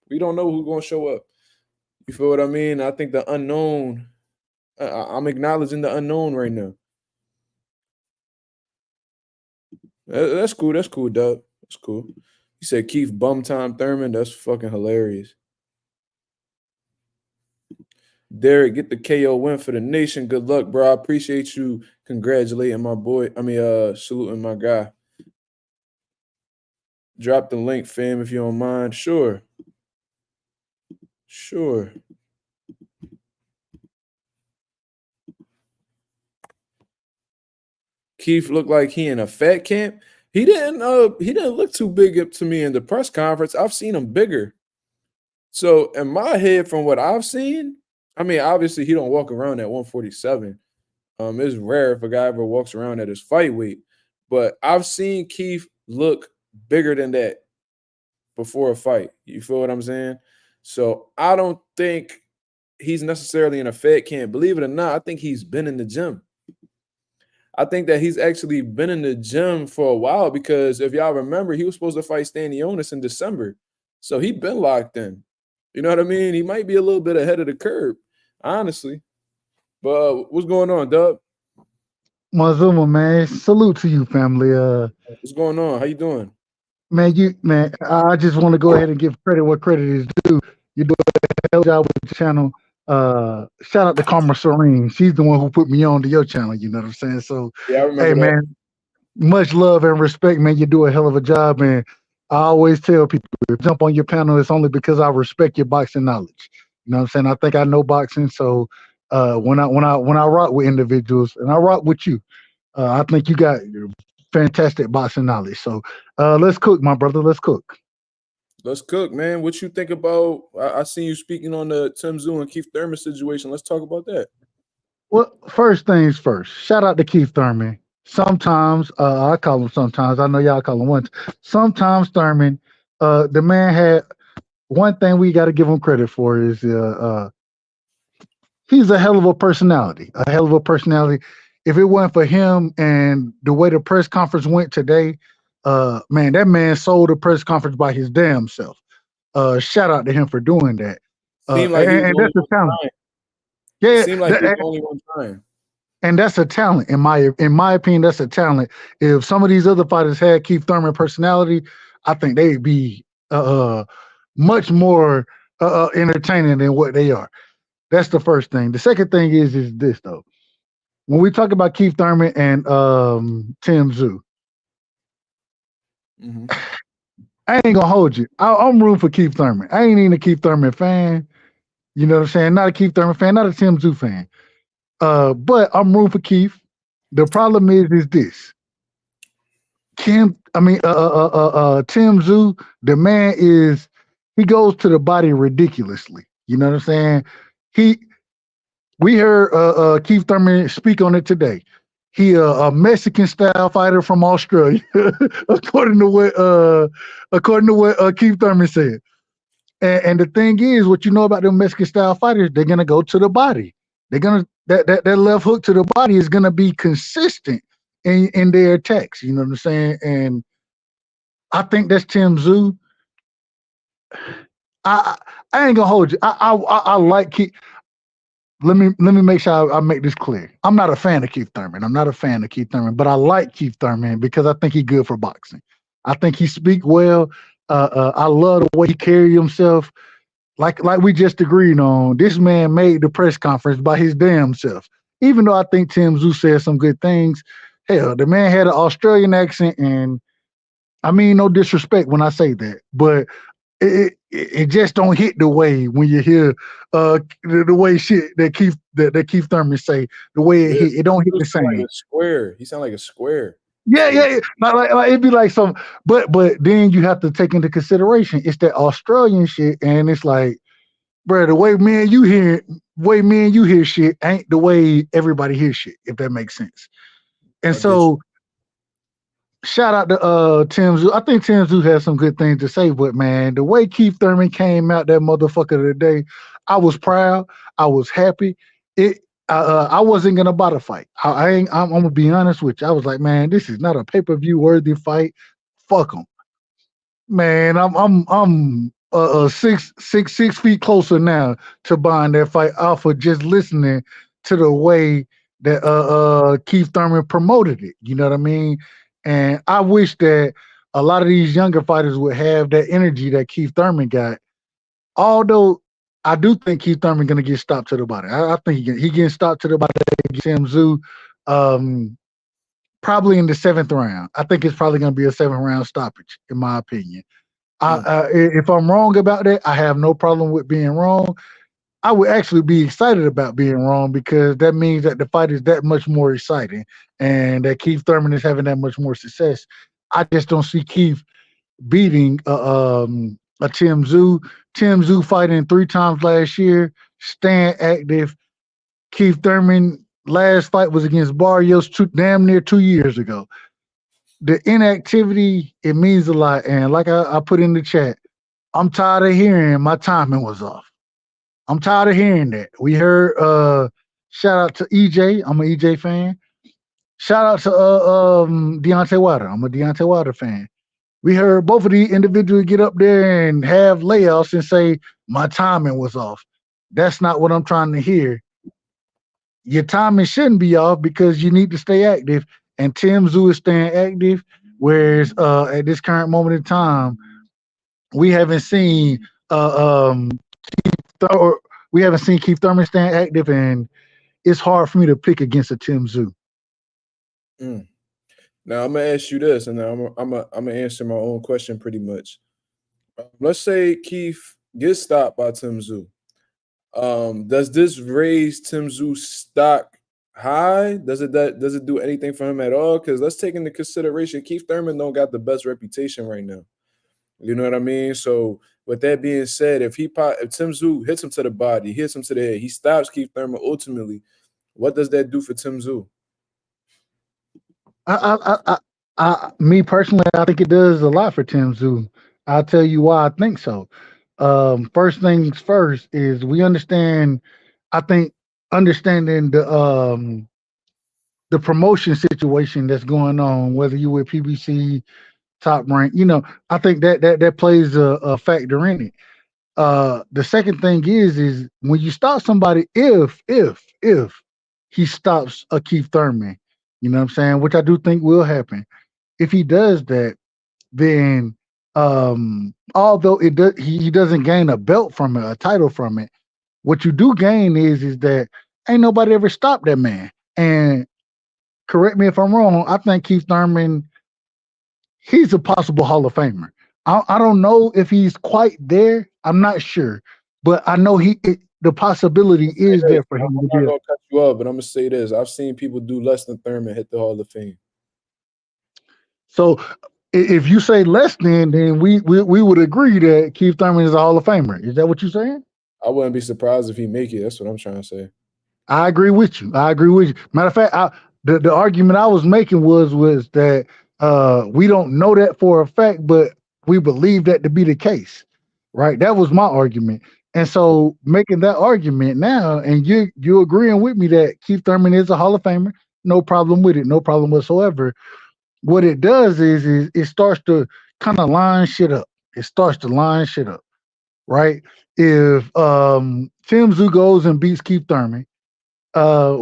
We don't know who's gonna show up. You feel what I mean? I think the unknown, I'm acknowledging the unknown right now. That's cool. That's cool, Doug. That's cool. You said Keith Bum Time Thurman. That's fucking hilarious. Derek, get the KO win for the nation. Good luck, bro. I appreciate you congratulating my boy. Saluting my guy. Drop the link, fam, if you don't mind. Sure. Keith looked like he in a fat camp. He didn't look too big up to me in the press conference. I've seen him bigger. So in my head, from what I've seen, I mean, obviously he don't walk around at 147. It's rare if a guy ever walks around at his fight weight, but I've seen Keith look bigger than that before a fight. You feel what I'm saying? So I don't think he's necessarily in a fat camp. Believe it or not, I think he's been in the gym. I think that he's actually been in the gym for a while, because if y'all remember, he was supposed to fight Stanionis in December. So he been locked in. You know what I mean? He might be a little bit ahead of the curve, honestly. But what's going on, Dub? Mazuma, man. Salute to you, family. What's going on? How you doing? Man, I just want to go ahead and give credit where credit is due. You do a hell of a job with the channel. Shout out to Karma Serene. She's the one who put me on to your channel. You know what I'm saying? So, yeah, I remember hey, that. man, much love and respect, man. You do a hell of a job, and I always tell people, if I jump on your panel, it's only because I respect your boxing knowledge. You know what I'm saying? I think I know boxing, so when I rock with individuals, and I rock with you, I think you got fantastic boxing knowledge. So let's cook, my brother. Let's cook. Let's cook, man. What you think about? I seen you speaking on the Tszyu and Keith Thurman situation. Let's talk about that. Well, first things first. Shout out to Keith Thurman. sometimes I call him sometimes. I know y'all call him once. Sometimes Thurman, the man had one thing we got to give him credit for is he's a hell of a personality. A hell of a personality. If it wasn't for him and the way the press conference went today, man, that man sold the press conference by his damn self. Shout out to him for doing that. Seemed like he was the And only that's a one talent. trying. It Yeah, seemed like he was the only one trying. and that's a talent in my opinion. That's a talent. If some of these other fighters had Keith Thurman personality, I think they'd be much more entertaining than what they are. That's the first thing. The second thing is this though. When we talk about Keith Thurman and Tszyu, Mm-hmm. I ain't gonna hold you. I'm rooting for Keith Thurman. I ain't even a Keith Thurman fan. You know what I'm saying? Not a Keith Thurman fan, not a Tszyu fan. But I'm rooting for Keith. The problem is this. Tszyu, the man he goes to the body ridiculously. You know what I'm saying? We heard Keith Thurman speak on it today. He a Mexican style fighter from Australia, according to what Keith Thurman said. And the thing is, what you know about them Mexican style fighters, they're gonna go to the body. They're gonna that left hook to the body is gonna be consistent in their attacks. You know what I'm saying? And I think that's Tszyu. I ain't gonna hold you. I like Keith. Let me make sure I make this clear. I'm not a fan of Keith Thurman. But I like Keith Thurman because I think he's good for boxing. I think he speak well. I love the way he carry himself. Like we just agreed on, this man made the press conference by his damn self. Even though I think Tszyu said some good things, hell, the man had an Australian accent, and I mean no disrespect when I say that, but it just don't hit the way when you hear the way shit that Keith Thurman say. The way it hit, it don't hit the same. Like a square. He sound like a square. Yeah. Like it'd be like some, but then you have to take into consideration it's that Australian shit, and it's like, bro, the way me and you hear shit ain't the way everybody hears shit, if that makes sense. And so, shout out to Tszyu. I think Tszyu has some good things to say, but man, the way Keith Thurman came out that motherfucker today, I was proud. I was happy. I wasn't gonna buy the fight. I'm gonna be honest with you. I was like, man, this is not a pay-per-view worthy fight. Fuck them, man. I'm 6 feet closer now to buying that fight off of just listening to the way that Keith Thurman promoted it. You know what I mean? And I wish that a lot of these younger fighters would have that energy that Keith Thurman got. Although I do think Keith Thurman going to get stopped to the body. I think he getting stopped to the body against Tszyu, probably in the 7th round. I think it's probably going to be a 7th round stoppage, in my opinion. If I'm wrong about that, I have no problem with being wrong. I would actually be excited about being wrong because that means that the fight is that much more exciting and that Keith Thurman is having that much more success. I just don't see Keith beating a Tszyu. Tszyu fighting 3 times last year, staying active. Keith Thurman last fight was against Barrios damn near 2 years ago. The inactivity, it means a lot. And like I put in the chat, I'm tired of hearing my timing was off. I'm tired of hearing that. We heard shout out to EJ. I'm an EJ fan. Shout out to Deontay Wilder. I'm a Deontay Wilder fan. We heard both of these individuals get up there and have layoffs and say my timing was off. That's not what I'm trying to hear. Your timing shouldn't be off because you need to stay active. And Tszyu is staying active, whereas at this current moment in time, we haven't seen Keith Thurman staying active, and it's hard for me to pick against a Tszyu. Now I'm gonna ask you this, and then I'm gonna answer my own question pretty much. Let's say Keith gets stopped by Tszyu. Does this raise Tszyu's stock high? Does it do anything for him at all? Because let's take into consideration Keith Thurman don't got the best reputation right now. You know what I mean? So with that being said, if Tszyu hits him to the body, hits him to the head, he stops Keith Thurman ultimately. What does that do for Tszyu? Me personally, I think it does a lot for Tszyu. I'll tell you why I think so. First things first is we understand. I think understanding the promotion situation that's going on, whether you with PBC, Top Rank, I think that plays a factor in it. The second thing is when you stop somebody, if he stops a Keith Thurman, you know what I'm saying, which I do think will happen. If he does that, then although he doesn't gain a belt from it, a title from it, what you do gain is that ain't nobody ever stopped that man. And correct me if I'm wrong, I think Keith Thurman, he's a possible Hall of Famer. I don't know if he's quite there. I'm not sure, but I know the possibility is there for him I'm to not be. gonna cut you off, but I'm gonna say this: I've seen people do less than Thurman hit the Hall of Fame. So if you say less than, then we would agree that Keith Thurman is a Hall of Famer. Is that what you're saying? I wouldn't be surprised if he make it. That's what I'm trying to say. I agree with you. Matter of fact, the argument I was making was that we don't know that for a fact, but we believe that to be the case, right? That was my argument. And so making that argument now, and you agreeing with me that Keith Thurman is a Hall of Famer, no problem with it, no problem whatsoever. What it does is it starts to kind of line shit up. It starts to line shit up, right? If Tszyu goes and beats Keith Thurman,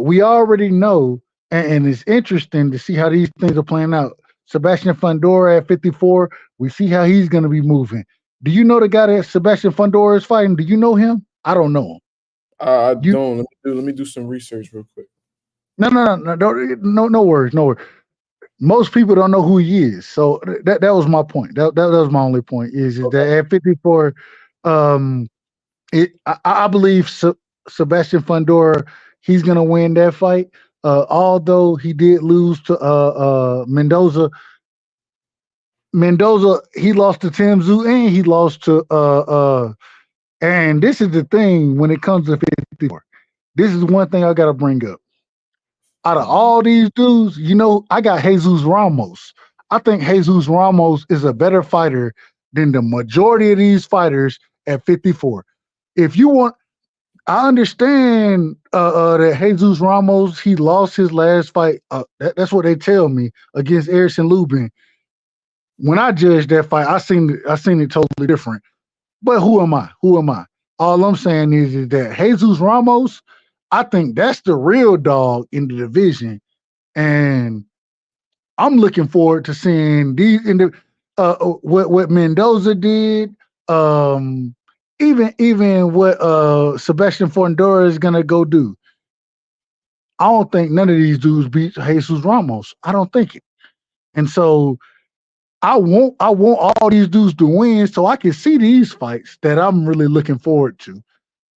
we already know, and it's interesting to see how these things are playing out. Sebastian Fundora at 54, we see how he's going to be moving. Do you know the guy that Sebastian Fundora is fighting? Do you know him? I don't know him. I don't. Let me do some research real quick. No, no worries. Most people don't know who he is. So that was my point. That was my only point. Is that at 54, I believe Sebastian Fundora, he's gonna win that fight. Although he did lose to Mendoza. Mendoza, he lost to Tszyu and he lost to and this is the thing when it comes to 54. This is one thing I gotta bring up. Out of all these dudes, I got Jesus Ramos. I think Jesus Ramos is a better fighter than the majority of these fighters at 54. If you want, I understand that Jesus Ramos, he lost his last fight. That's what they tell me, against Erison Lubin. When I judged that fight, I seen it totally different. But who am I? All I'm saying is that Jesus Ramos, I think that's the real dog in the division, and I'm looking forward to seeing these what Mendoza did. Even what Sebastian Fundora is gonna go do. I don't think none of these dudes beat Jesus Ramos. I don't think it. And so I want all these dudes to win so I can see these fights that I'm really looking forward to.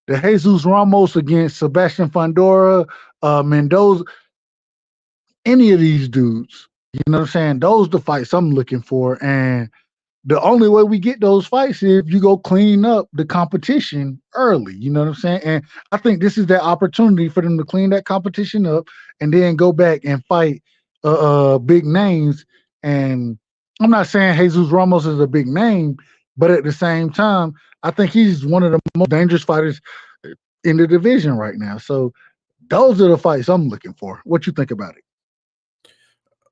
The Jesus Ramos against Sebastian Fundora, Mendoza, any of these dudes. You know what I'm saying? Those are the fights I'm looking for. And the only way we get those fights is if you go clean up the competition early. You know what I'm saying? And I think this is that opportunity for them to clean that competition up and then go back and fight big names. And I'm not saying Jesus Ramos is a big name, but at the same time, I think he's one of the most dangerous fighters in the division right now. So those are the fights I'm looking for. What you think about it?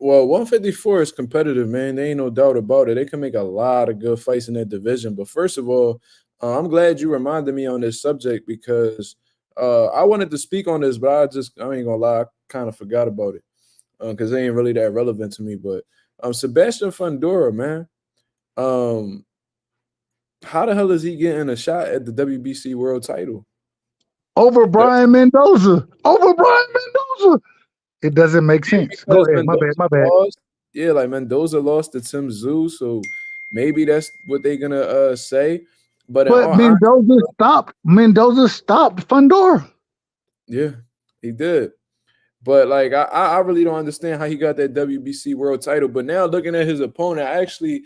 Well, 154 is competitive, man. There ain't no doubt about it. They can make a lot of good fights in that division. But first of all, I'm glad you reminded me on this subject because I wanted to speak on this, but I ain't gonna lie, I kind of forgot about it because they ain't really that relevant to me. But Sebastian Fundora, man, how the hell is he getting a shot at the WBC world title? Over Brian Mendoza. It doesn't make sense. Go ahead. Mendoza My bad. Yeah, like Mendoza lost to Tszyu, so maybe that's what they're gonna say. But Mendoza stopped Fundora. Yeah, he did. But like I really don't understand how he got that WBC world title. But now looking at his opponent, I actually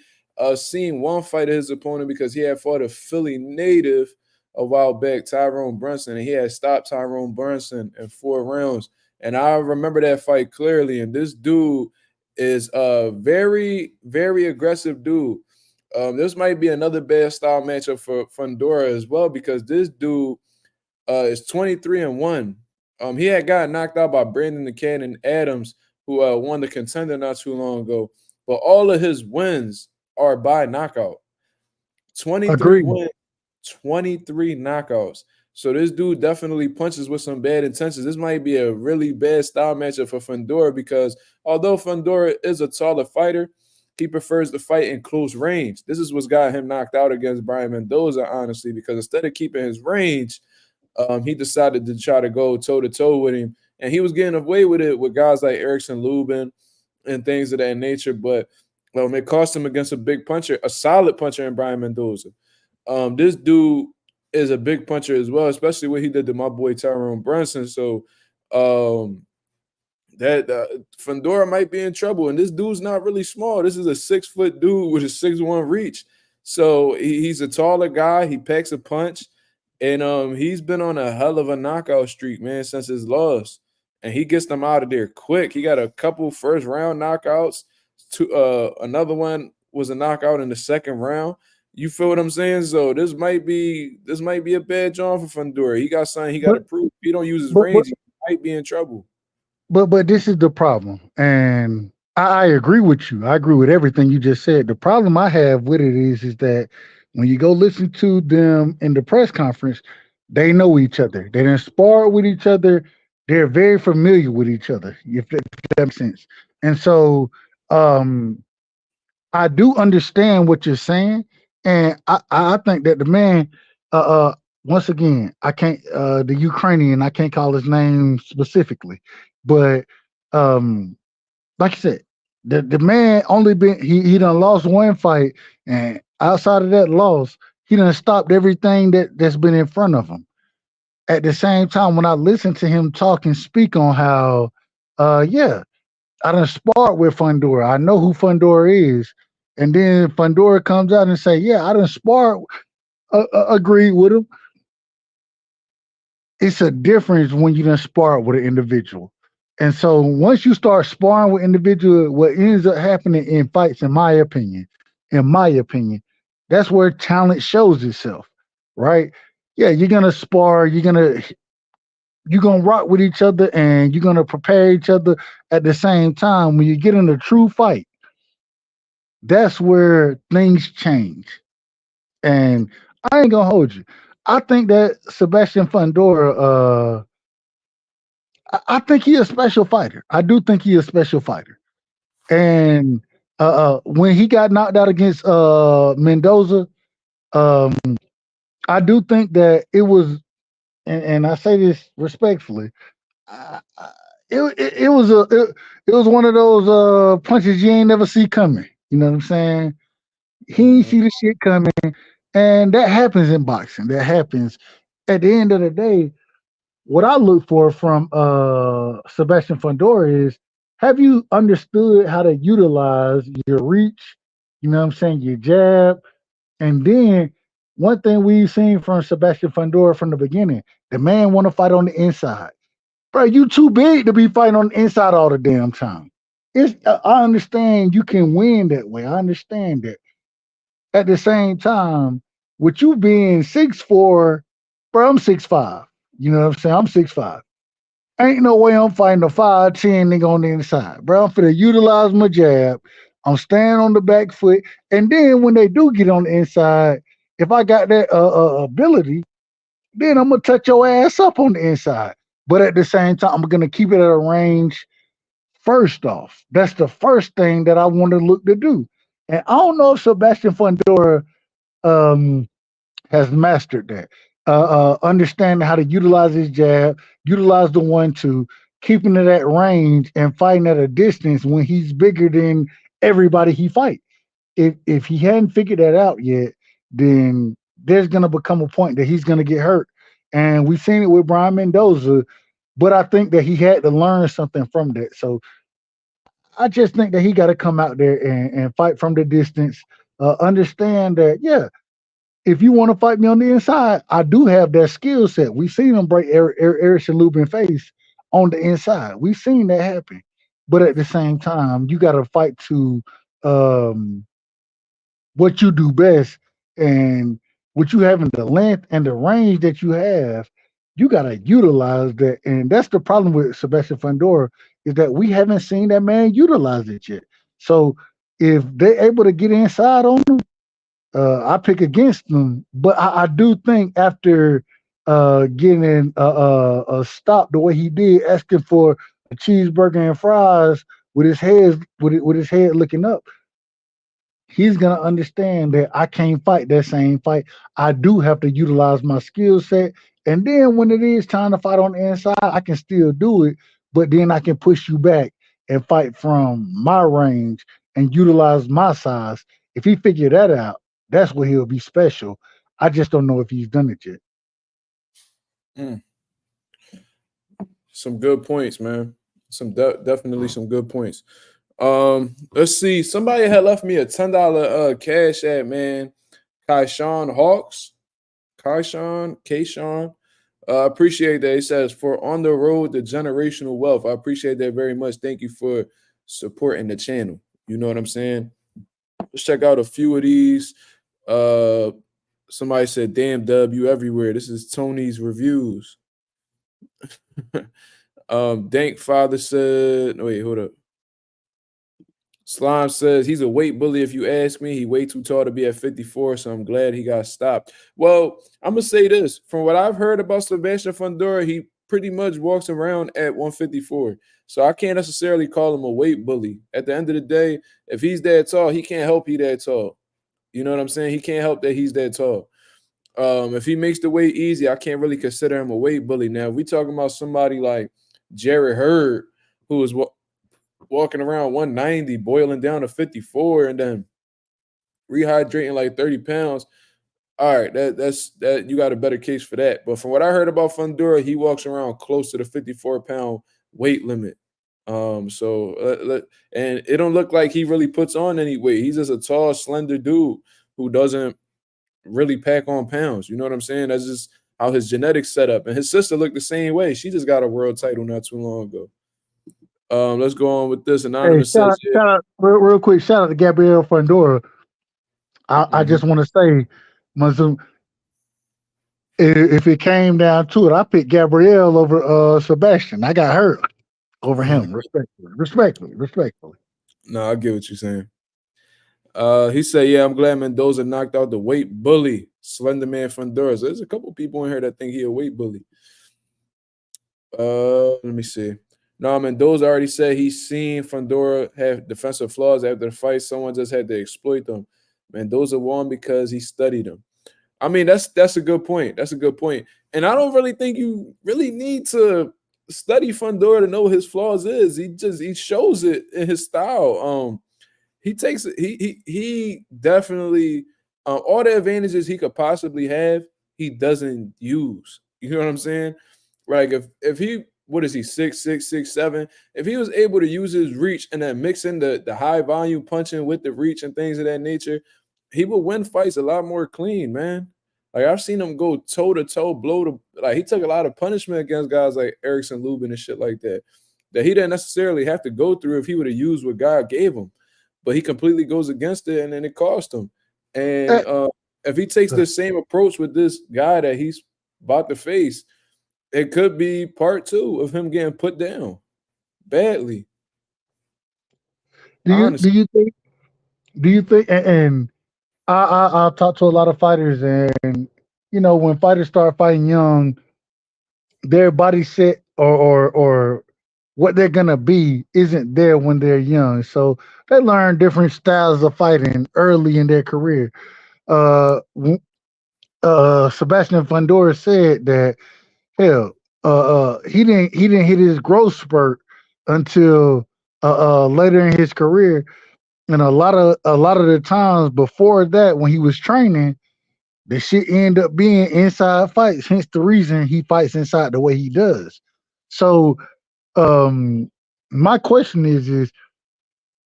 seen one fight of his opponent because he had fought a Philly native a while back, Tyrone Brunson, and he had stopped Tyrone Brunson in 4 rounds. And I remember that fight clearly. And this dude is a very, very aggressive dude. This might be another bad style matchup for Fundora as well, because this dude is 23-1. He had got knocked out by Brandon the Cannon Adams, who won the Contender not too long ago. But all of his wins are by knockout. 23 Agreed. wins, 23 knockouts. So this dude definitely punches with some bad intentions. This might be a really bad style matchup for Fundora, because although Fundora is a taller fighter, he prefers to fight in close range. This is what's got him knocked out against Brian Mendoza, honestly, because instead of keeping his range, he decided to try to go toe-to-toe with him. And he was getting away with it with guys like Erickson Lubin and things of that nature. But it cost him against a big puncher, a solid puncher in Brian Mendoza. This dude is a big puncher as well, especially what he did to my boy Tyrone Brunson. So that Fundora might be in trouble. And this dude's not really small. This is a 6-foot dude with a 6'1" reach. So he's a taller guy. He packs a punch. And he's been on a hell of a knockout streak, man, since his loss. And he gets them out of there quick. He got a couple first-round knockouts. Another one was a knockout in the second round. You feel what I'm saying? So this might be a bad job for Fundora. He got something he got to prove. If he don't use his range, he might be in trouble. But this is the problem, and I agree with you. I agree with everything you just said. The problem I have with it is that when you go listen to them in the press conference, they know each other. They done spar with each other. They're very familiar with each other, if that makes sense. And so I do understand what you're saying, and I think that the man, once again, I can't the Ukrainian, I can't call his name specifically, but like I said, the man only been he done lost one fight, and outside of that loss, he done stopped everything that's been in front of him. At the same time, when I listen to him talk and speak on how, yeah, I done sparred with Fundora. I know who Fundora is. And then Fundora comes out and say, yeah, I done sparred, agreed with him. It's a difference when you done spar with an individual. And so once you start sparring with individual, what ends up happening in fights, in my opinion, that's where talent shows itself, right? Yeah, you're gonna spar, you're gonna rock with each other, and you're gonna prepare each other at the same time. When you get in a true fight, that's where things change. And I ain't gonna hold you. I think that Sebastian Fundora, I think he's a special fighter. I do think he's a special fighter. And when he got knocked out against Mendoza, I do think that it was, and I say this respectfully, it was one of those punches you ain't never see coming. You know what I'm saying? He ain't see the shit coming, and that happens in boxing. That happens. At the end of the day, what I look for from Sebastian Fundora is, have you understood how to utilize your reach? You know what I'm saying? Your jab. And then one thing we've seen from Sebastian Fundora from the beginning, the man want to fight on the inside. Bro, you too big to be fighting on the inside all the damn time. I understand you can win that way. I understand that. At the same time, with you being 6'4", bro, I'm 6'5". You know what I'm saying? I'm 6'5". Ain't no way I'm fighting a 5'10" nigga on the inside. Bro, I'm finna utilize my jab. I'm staying on the back foot. And then when they do get on the inside, if I got that ability, then I'm gonna touch your ass up on the inside. But at the same time, I'm gonna keep it at a range first off. That's the first thing that I want to look to do. And I don't know if Sebastian Fundora has mastered that. Understanding how to utilize his jab, utilize the 1-2, keeping it at range and fighting at a distance when he's bigger than everybody he fights. If he hadn't figured that out yet, then there's gonna become a point that he's gonna get hurt. And we've seen it with Brian Mendoza, but I think that he had to learn something from that. So I just think that he got to come out there and fight from the distance. Understand that, yeah, if you want to fight me on the inside, I do have that skill set. We've seen him break Erickson Lubin face on the inside. We've seen that happen. but at the same time, you got to fight to um, what you do best, and what you have in the length and the range that you have. You got to utilize that, and that's the problem with Sebastian Fundora is that we haven't seen that man utilize it yet. So if they're able to get inside on him, I pick against them, but I do think after getting a stop the way he did, asking for a cheeseburger and fries with his head with his head looking up, he's gonna understand that I can't fight that same fight. I do have to utilize my skill set, and then when it is time to fight on the inside, I can still do it, but then I can push you back and fight from my range and utilize my size. If he figure that out, that's where he'll be special. I just don't know if he's done it yet. Mm. Some good points, man. Definitely some good points. Let's see. Somebody had left me a $10 cash app, man. Kaishan Hawks. Kaishan. Appreciate that. He says, for on the road to generational wealth. I appreciate that very much. Thank you for supporting the channel. You know what I'm saying? Let's check out a few of these. Somebody said, damn, W everywhere. This is Tony's reviews. Dank Father said, wait, hold up. Slime says he's a weight bully. If you ask me, he way too tall to be at 54, so I'm glad he got stopped. Well, I'm gonna say this: from what I've heard about Sebastian Fundora, he pretty much walks around at 154. So I can't necessarily call him a weight bully. At the end of the day, if he's that tall, he can't help he that tall. You know what I'm saying? He can't help that he's that tall. If he makes the weight easy, I can't really consider him a weight bully. Now, if we talking about somebody like Jared Hurd, who is walking around 190, boiling down to 54, and then rehydrating like 30 pounds. All right, that's you got a better case for that. But from what I heard about Fundora, he walks around close to the 54-pound weight limit. And it don't look like he really puts on any weight. He's just a tall, slender dude who doesn't really pack on pounds. You know what I'm saying? That's just how his genetics set up. And his sister looked the same way. She just got a world title not too long ago. Let's go on with this. Anonymous shout out, real quick, shout out to Gabrielle Fundora. I just want to say, Mazum, if it came down to it, I picked Gabrielle over Sebastian. I got her over him, respectfully. No, I get what you're saying. He said, yeah, I'm glad Mendoza knocked out the weight bully, Slender Man Fundora. So there's a couple people in here that think he a weight bully. Let me see. No, Mendoza already said he's seen Fundora have defensive flaws after the fight. Someone just had to exploit them. Mendoza won because he studied them. I mean, that's a good point. That's a good point. And I don't really think you really need to study Fundora to know what his flaws is. He shows it in his style. He takes it. He definitely all the advantages he could possibly have, he doesn't use. You know what I'm saying? Like if he, what is he, 6'6", 6'7"? If he was able to use his reach and then mix in the high volume punching with the reach and things of that nature, he would win fights a lot more clean, man. Like I've seen him go toe to toe, he took a lot of punishment against guys like Erickson Lubin and shit like that he didn't necessarily have to go through if he would have used what God gave him. But he completely goes against it, and then it cost him. And if he takes the same approach with this guy that he's about to face, it could be part 2 of him getting put down badly. Do you think? And I talk to a lot of fighters, and when fighters start fighting young, their body set or what they're gonna be isn't there when they're young. So they learn different styles of fighting early in their career. Sebastian Fundora said that he didn't hit his growth spurt until later in his career, and a lot of the times before that when he was training, the shit ended up being inside fights. Hence the reason he fights inside the way he does. So my question is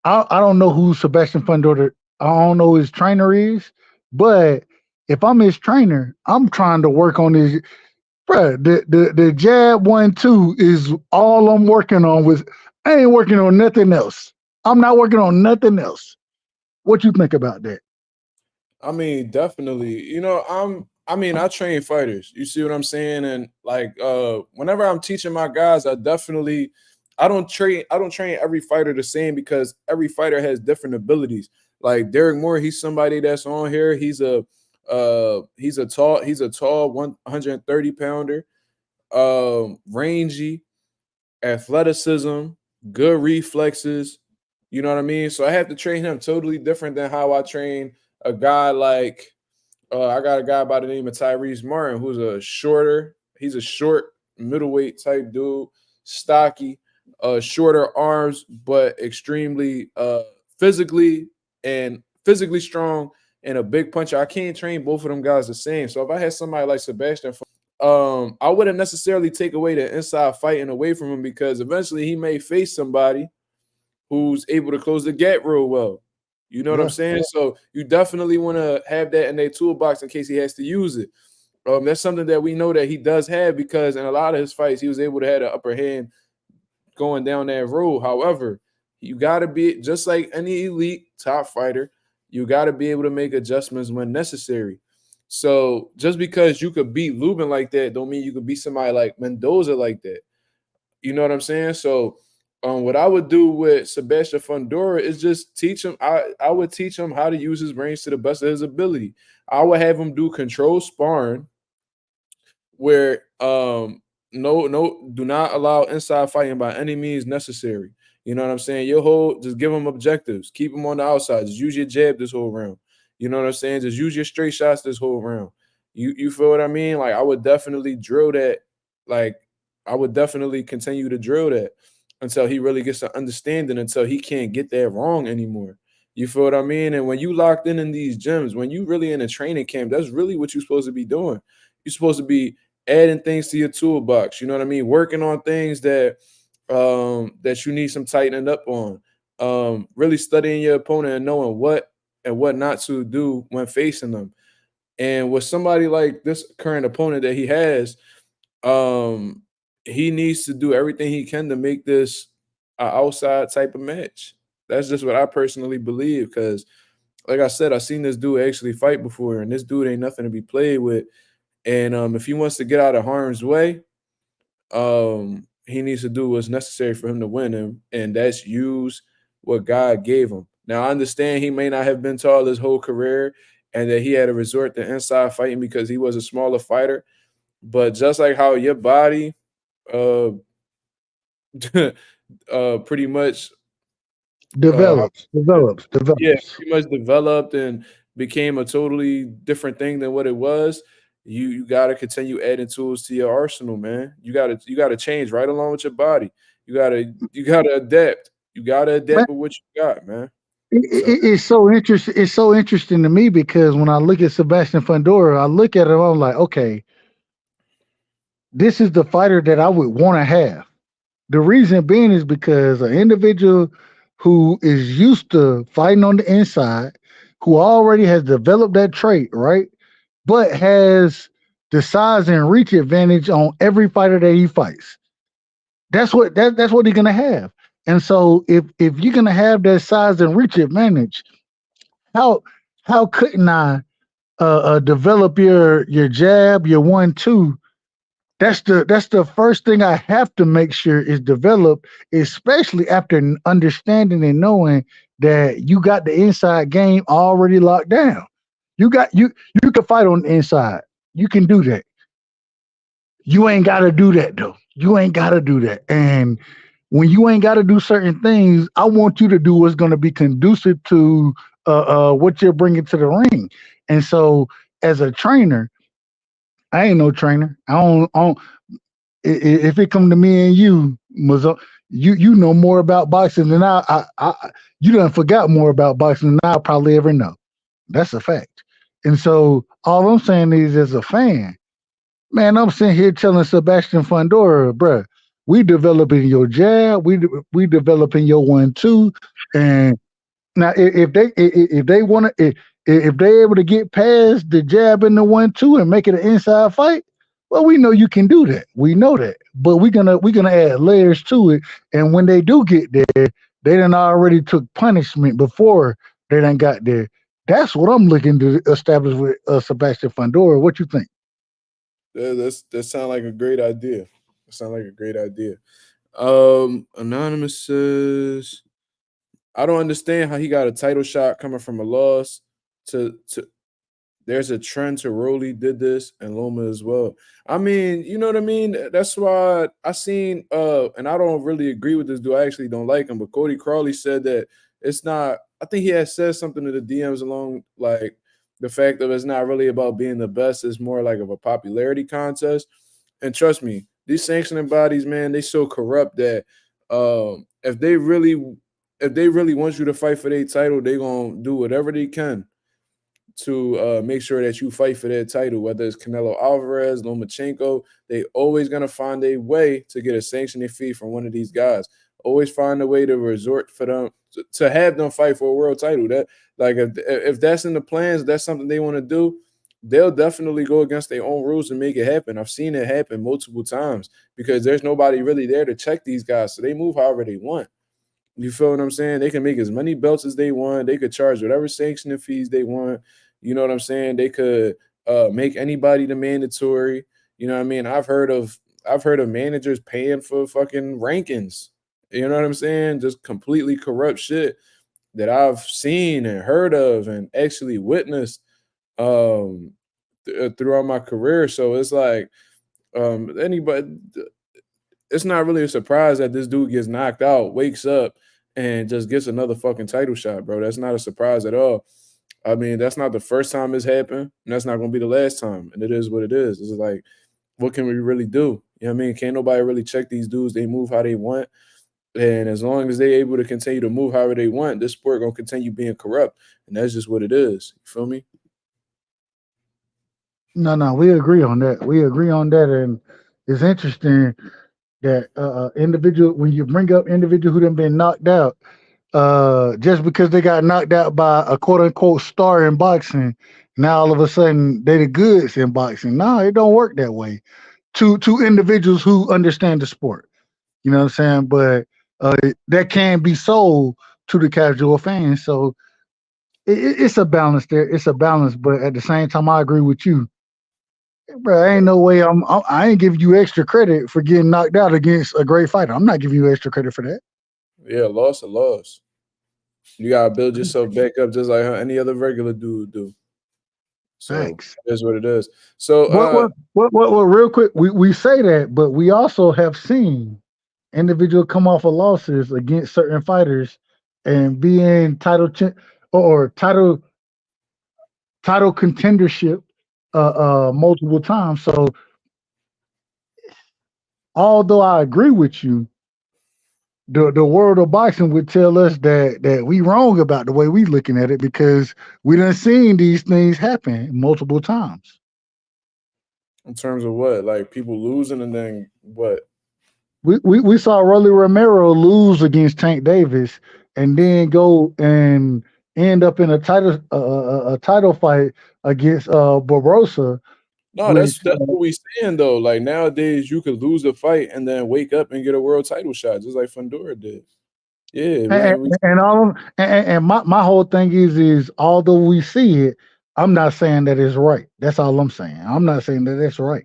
I don't know who Sebastian Fundora, I don't know who his trainer is, but if I'm his trainer, I'm trying to work on his, bro. The jab 1-2 is all I'm working on with I ain't working on nothing else. I'm not working on nothing else. What you think about that? I mean, definitely. I train fighters. You see what I'm saying? And like whenever I'm teaching my guys, I don't train every fighter the same because every fighter has different abilities. Like Derek Moore, he's somebody that's on here. He's a tall 130 pounder, rangy, athleticism, good reflexes. You know what I mean? So I have to train him totally different than how I train a guy like I got a guy by the name of Tyrese Martin, who's he's a short middleweight type dude, stocky, shorter arms, but extremely physically strong and a big puncher. I can't train both of them guys the same. So if I had somebody like Sebastian, I wouldn't necessarily take away the inside fighting away from him because eventually he may face somebody who's able to close the gap real well. You know what I'm saying? So you definitely want to have that in their toolbox in case he has to use it. That's something that we know that he does have because in a lot of his fights, he was able to have an upper hand going down that road. However, you got to be just like any elite top fighter, you got to be able to make adjustments when necessary. So just because you could beat Lubin like that don't mean you could beat somebody like Mendoza like that. You know what I'm saying? So what I would do with Sebastian Fundora is just teach him. I would teach him how to use his brains to the best of his ability. I would have him do controlled sparring where do not allow inside fighting by any means necessary. You know what I'm saying? Just give him objectives. Keep him on the outside. Just use your jab this whole round. You know what I'm saying? Just use your straight shots this whole round. You feel what I mean? Like I would definitely drill that. Like I would definitely continue to drill that until he really gets to understanding, until he can't get that wrong anymore. You feel what I mean? And when you locked in these gyms, when you really in a training camp, that's really what you're supposed to be doing. You're supposed to be adding things to your toolbox. You know what I mean? Working on things that you need some tightening up on. Really studying your opponent and knowing what and what not to do when facing them. And with somebody like this current opponent that he has, he needs to do everything he can to make this an outside type of match. That's just what I personally believe because, like I said, I've seen this dude actually fight before, and this dude ain't nothing to be played with. And if he wants to get out of harm's way, he needs to do what's necessary for him to win him, and that's use what God gave him. Now, I understand he may not have been tall his whole career and that he had to resort to inside fighting because he was a smaller fighter. But just like how your body pretty much Develops. yeah, pretty much developed and became a totally different thing than what it was. You got to continue adding tools to your arsenal, man. You got to change right along with your body. You got to adapt. You got to adapt with what you got, man. It's so interesting. It's so interesting to me because when I look at Sebastian Fundora, I look at him. I'm like, okay, this is the fighter that I would want to have. The reason being is because an individual who is used to fighting on the inside, who already has developed that trait, right? But has the size and reach advantage on every fighter that he fights. That's what he's gonna have. And so if you're gonna have that size and reach advantage, how couldn't I develop your jab, your 1-2? That's the first thing I have to make sure is developed, especially after understanding and knowing that you got the inside game already locked down. You can fight on the inside. You can do that. You ain't got to do that though. You ain't got to do that. And when you ain't got to do certain things, I want you to do what's going to be conducive to what you're bringing to the ring. And so, as a trainer, I ain't no trainer. I don't. If it come to me and you, you know more about boxing than I you done forgot more about boxing than I'll probably ever know. That's a fact. And so all I'm saying is, as a fan, man, I'm sitting here telling Sebastian Fundora, bruh, we developing your jab, we developing your 1-2, and now if they want to if they able to get past the jab and the 1-2 and make it an inside fight, Well, we know you can do that. We know that, but we're gonna add layers to it. And when they do get there, they done already took punishment before they done got there. That's what I'm looking to establish with Sebastian Fundora. What you think? That sound like a great idea. That sound like a great idea. Anonymous says, I don't understand how he got a title shot coming from a loss to there's a trend to Rolly did this and Loma as well. I mean, you know what I mean? That's why I seen and I don't really agree with this dude. I actually don't like him, but Cody Crawley said that it's not, I think he had said something to the DMs along like the fact that it's not really about being the best, it's more like of a popularity contest. And trust me, these sanctioning bodies, man, they so corrupt that if they really want you to fight for their title, they gonna do whatever they can to make sure that you fight for that title, whether it's Canelo Alvarez, Lomachenko. They always gonna find a way to get a sanctioning fee from one of these guys. Always find a way to resort for them to have them fight for a world title. That like if that's in the plans, that's something they want to do. They'll definitely go against their own rules and make it happen. I've seen it happen multiple times because there's nobody really there to check these guys, so they move however they want. You feel what I'm saying? They can make as many belts as they want. They could charge whatever sanctioning fees they want. You know what I'm saying? They could make anybody the mandatory. You know what I mean? I've heard of managers paying for fucking rankings. You know what I'm saying? Just completely corrupt shit that I've seen and heard of and actually witnessed throughout my career. So it's like anybody, it's not really a surprise that this dude gets knocked out, wakes up, and just gets another fucking title shot, bro. That's not a surprise at all. I mean, that's not the first time it's happened, and that's not going to be the last time. And it is what it is. It's like, what can we really do? You know what I mean? Can't nobody really check these dudes. They move how they want. And as long as they're able to continue to move however they want, this sport going to continue being corrupt. And that's just what it is. You feel me? No, we agree on that. We agree on that, and it's interesting that individual when you bring up individual who done been knocked out, just because they got knocked out by a quote unquote star in boxing, now all of a sudden they the goods in boxing. No, it don't work that way. To individuals who understand the sport, you know what I'm saying. But that can be sold to the casual fan. So it's a balance there. It's a balance, but at the same time, I agree with you, bro. Ain't no way I ain't giving you extra credit for getting knocked out against a great fighter. I'm not giving you extra credit for that. Yeah, loss a loss. You got to build yourself back up just like how any other regular dude do. So Thanks. that's what it is. So What real quick, we say that, but we also have seen individual come off of losses against certain fighters and be in or title contendership multiple times. So although I agree with you, the world of boxing would tell us that we wrong about the way we looking at it because we done seen these things happen multiple times. in terms of what, like people losing and then what? We saw Rolly Romero lose against Tank Davis and then go and end up in a title fight against Barbosa, No, that's which that's what we saying though. Like nowadays, you could lose a fight and then wake up and get a world title shot, just like Fundora did. Yeah, and, we and all of, and my whole thing is although we see it, I'm not saying that it's right. That's all I'm saying. I'm not saying that it's right.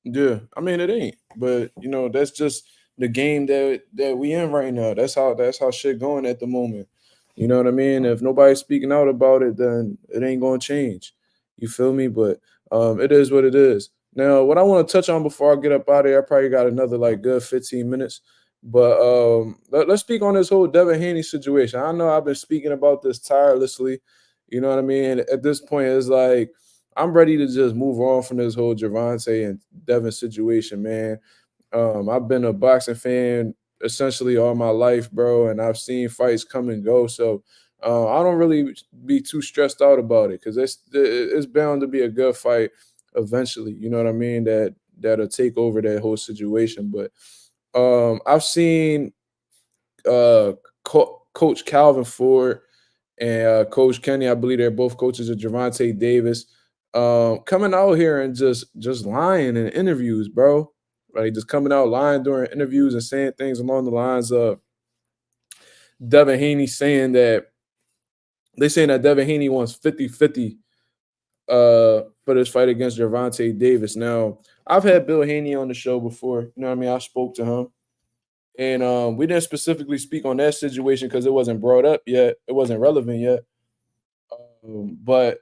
yeah. I mean, it ain't, but that's just the game that we in right now. That's how shit going at the moment. You know what I mean? If nobody's speaking out about it, then it ain't gonna change. You feel me? But it is what it is. Now, what I want to touch on before I get up out of here, I probably got another like good 15 minutes. But let's speak on this whole Devin Haney situation. I know I've been speaking about this tirelessly. You know what I mean? At this point, it's like I'm ready to just move on from this whole Gervonta and Devin situation, man. I've been a boxing fan essentially all my life, bro, and I've seen fights come and go. So I don't really be too stressed out about it because it's bound to be a good fight eventually. You know what I mean? That'll take over that whole situation. But I've seen Coach Calvin Ford and Coach Kenny. I believe they're both coaches of Gervonta Davis. coming out here and just lying in interviews, bro. Like just coming out lying during interviews and saying things along the lines of Devin Haney saying that Devin Haney wants 50-50 for this fight against Gervonta Davis. Now, I've had Bill Haney on the show before. You know what I mean? I spoke to him. And we didn't specifically speak on that situation because it wasn't brought up yet. It wasn't relevant yet. But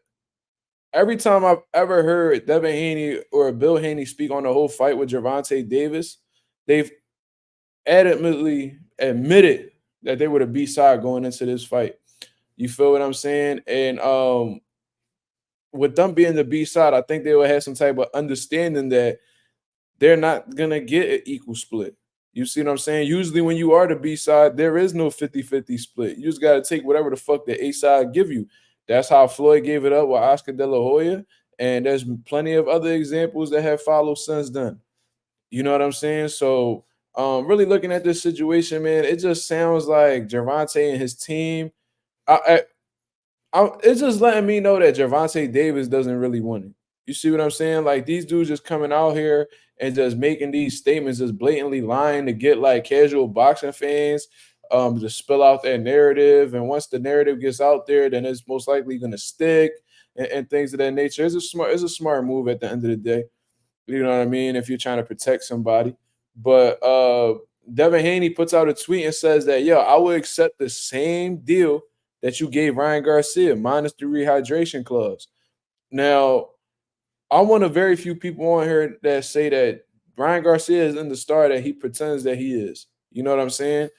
every time I've ever heard Devin Haney or Bill Haney speak on the whole fight with Gervonta Davis, they've adamantly admitted that they were the B-side going into this fight. You feel what I'm saying? And with them being the B-side, I think they will have some type of understanding that they're not going to get an equal split. You see what I'm saying? Usually when you are the B-side, there is no 50-50 split. You just got to take whatever the fuck the A-side give you. That's how Floyd gave it up with Oscar De La Hoya, and there's plenty of other examples that have followed since then. You know what I'm saying? So really looking at this situation, man, it just sounds like Gervonta and his team, it's just letting me know that Gervonta Davis doesn't really want it. You see what I'm saying? Like these dudes just coming out here and just making these statements, just blatantly lying to get like casual boxing fans to spill out their narrative. And once the narrative gets out there, then it's most likely going to stick and things of that nature. It's a smart move at the end of the day. You know what I mean? If you're trying to protect somebody. But Devin Haney puts out a tweet and says that, yo, I would accept the same deal that you gave Ryan Garcia, minus the rehydration clause. Now, I'm one of very few people on here that say that Ryan Garcia is in the star that he pretends that he is. You know what I'm saying?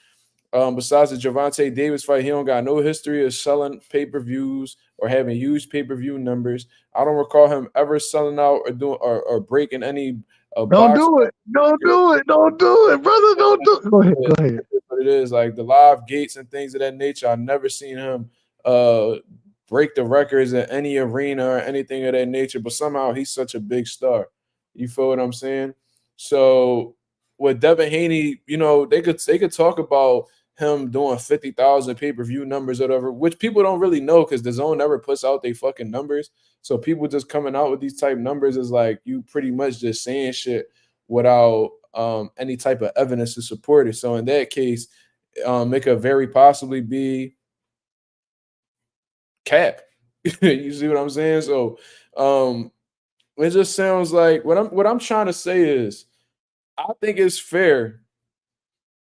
Besides the Gervonta Davis fight, he don't got no history of selling pay-per-views or having huge pay-per-view numbers. I don't recall him ever selling out or doing or breaking any. Don't do it, brother. Don't do it. Go ahead. But it is like the live gates and things of that nature. I've never seen him break the records in any arena or anything of that nature. But somehow he's such a big star. You feel what I'm saying? So with Devin Haney, you know, they could talk about him doing 50,000 pay-per-view numbers or whatever, which people don't really know because the zone never puts out their fucking numbers. So people just coming out with these type numbers is like you pretty much just saying shit without any type of evidence to support it. So in that case, it could very possibly be cap. You see what I'm saying? So it just sounds like what I'm trying to say is I think it's fair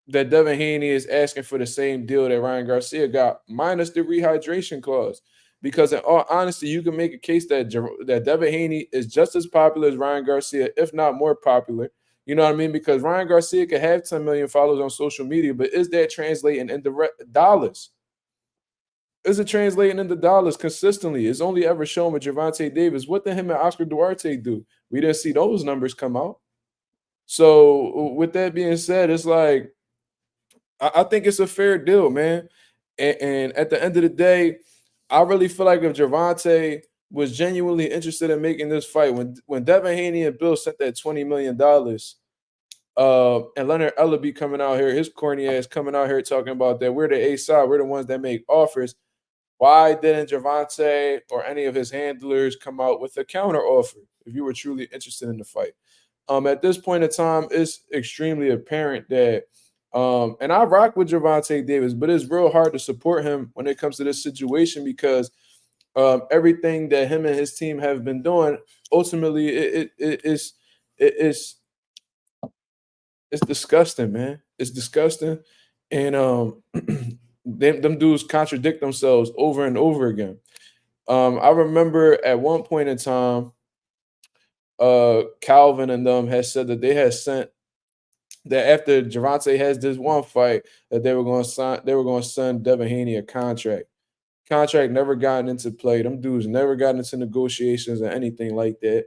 that Devin Haney is asking for the same deal that Ryan Garcia got, minus the rehydration clause. Because in all honesty, you can make a case that Devin Haney is just as popular as Ryan Garcia, if not more popular. You know what I mean? Because Ryan Garcia could have 10 million followers on social media, but is that translating into dollars? Is it translating into dollars consistently? It's only ever shown with Gervonta Davis. What did him and Oscar Duarte do? We didn't see those numbers come out. So with that being said, it's like, I think it's a fair deal, man. And at the end of the day, I really feel like if Gervonta was genuinely interested in making this fight, when Devin Haney and Bill sent that $20 million, and Leonard Ellaby coming out here, his corny ass coming out here talking about that we're the A side, we're the ones that make offers. Why didn't Gervonta or any of his handlers come out with a counter offer if you were truly interested in the fight? At this point in time, it's extremely apparent that and I rock with Gervonta Davis, but it's real hard to support him when it comes to this situation because everything that him and his team have been doing, ultimately, it's disgusting, man. It's disgusting, and them dudes contradict themselves over and over again. I remember at one point in time, Calvin and them had said that they had sent that after Gervonta has this one fight that they were going to send Devin Haney a contract. Contract never gotten into play. Them dudes never gotten into negotiations or anything like that.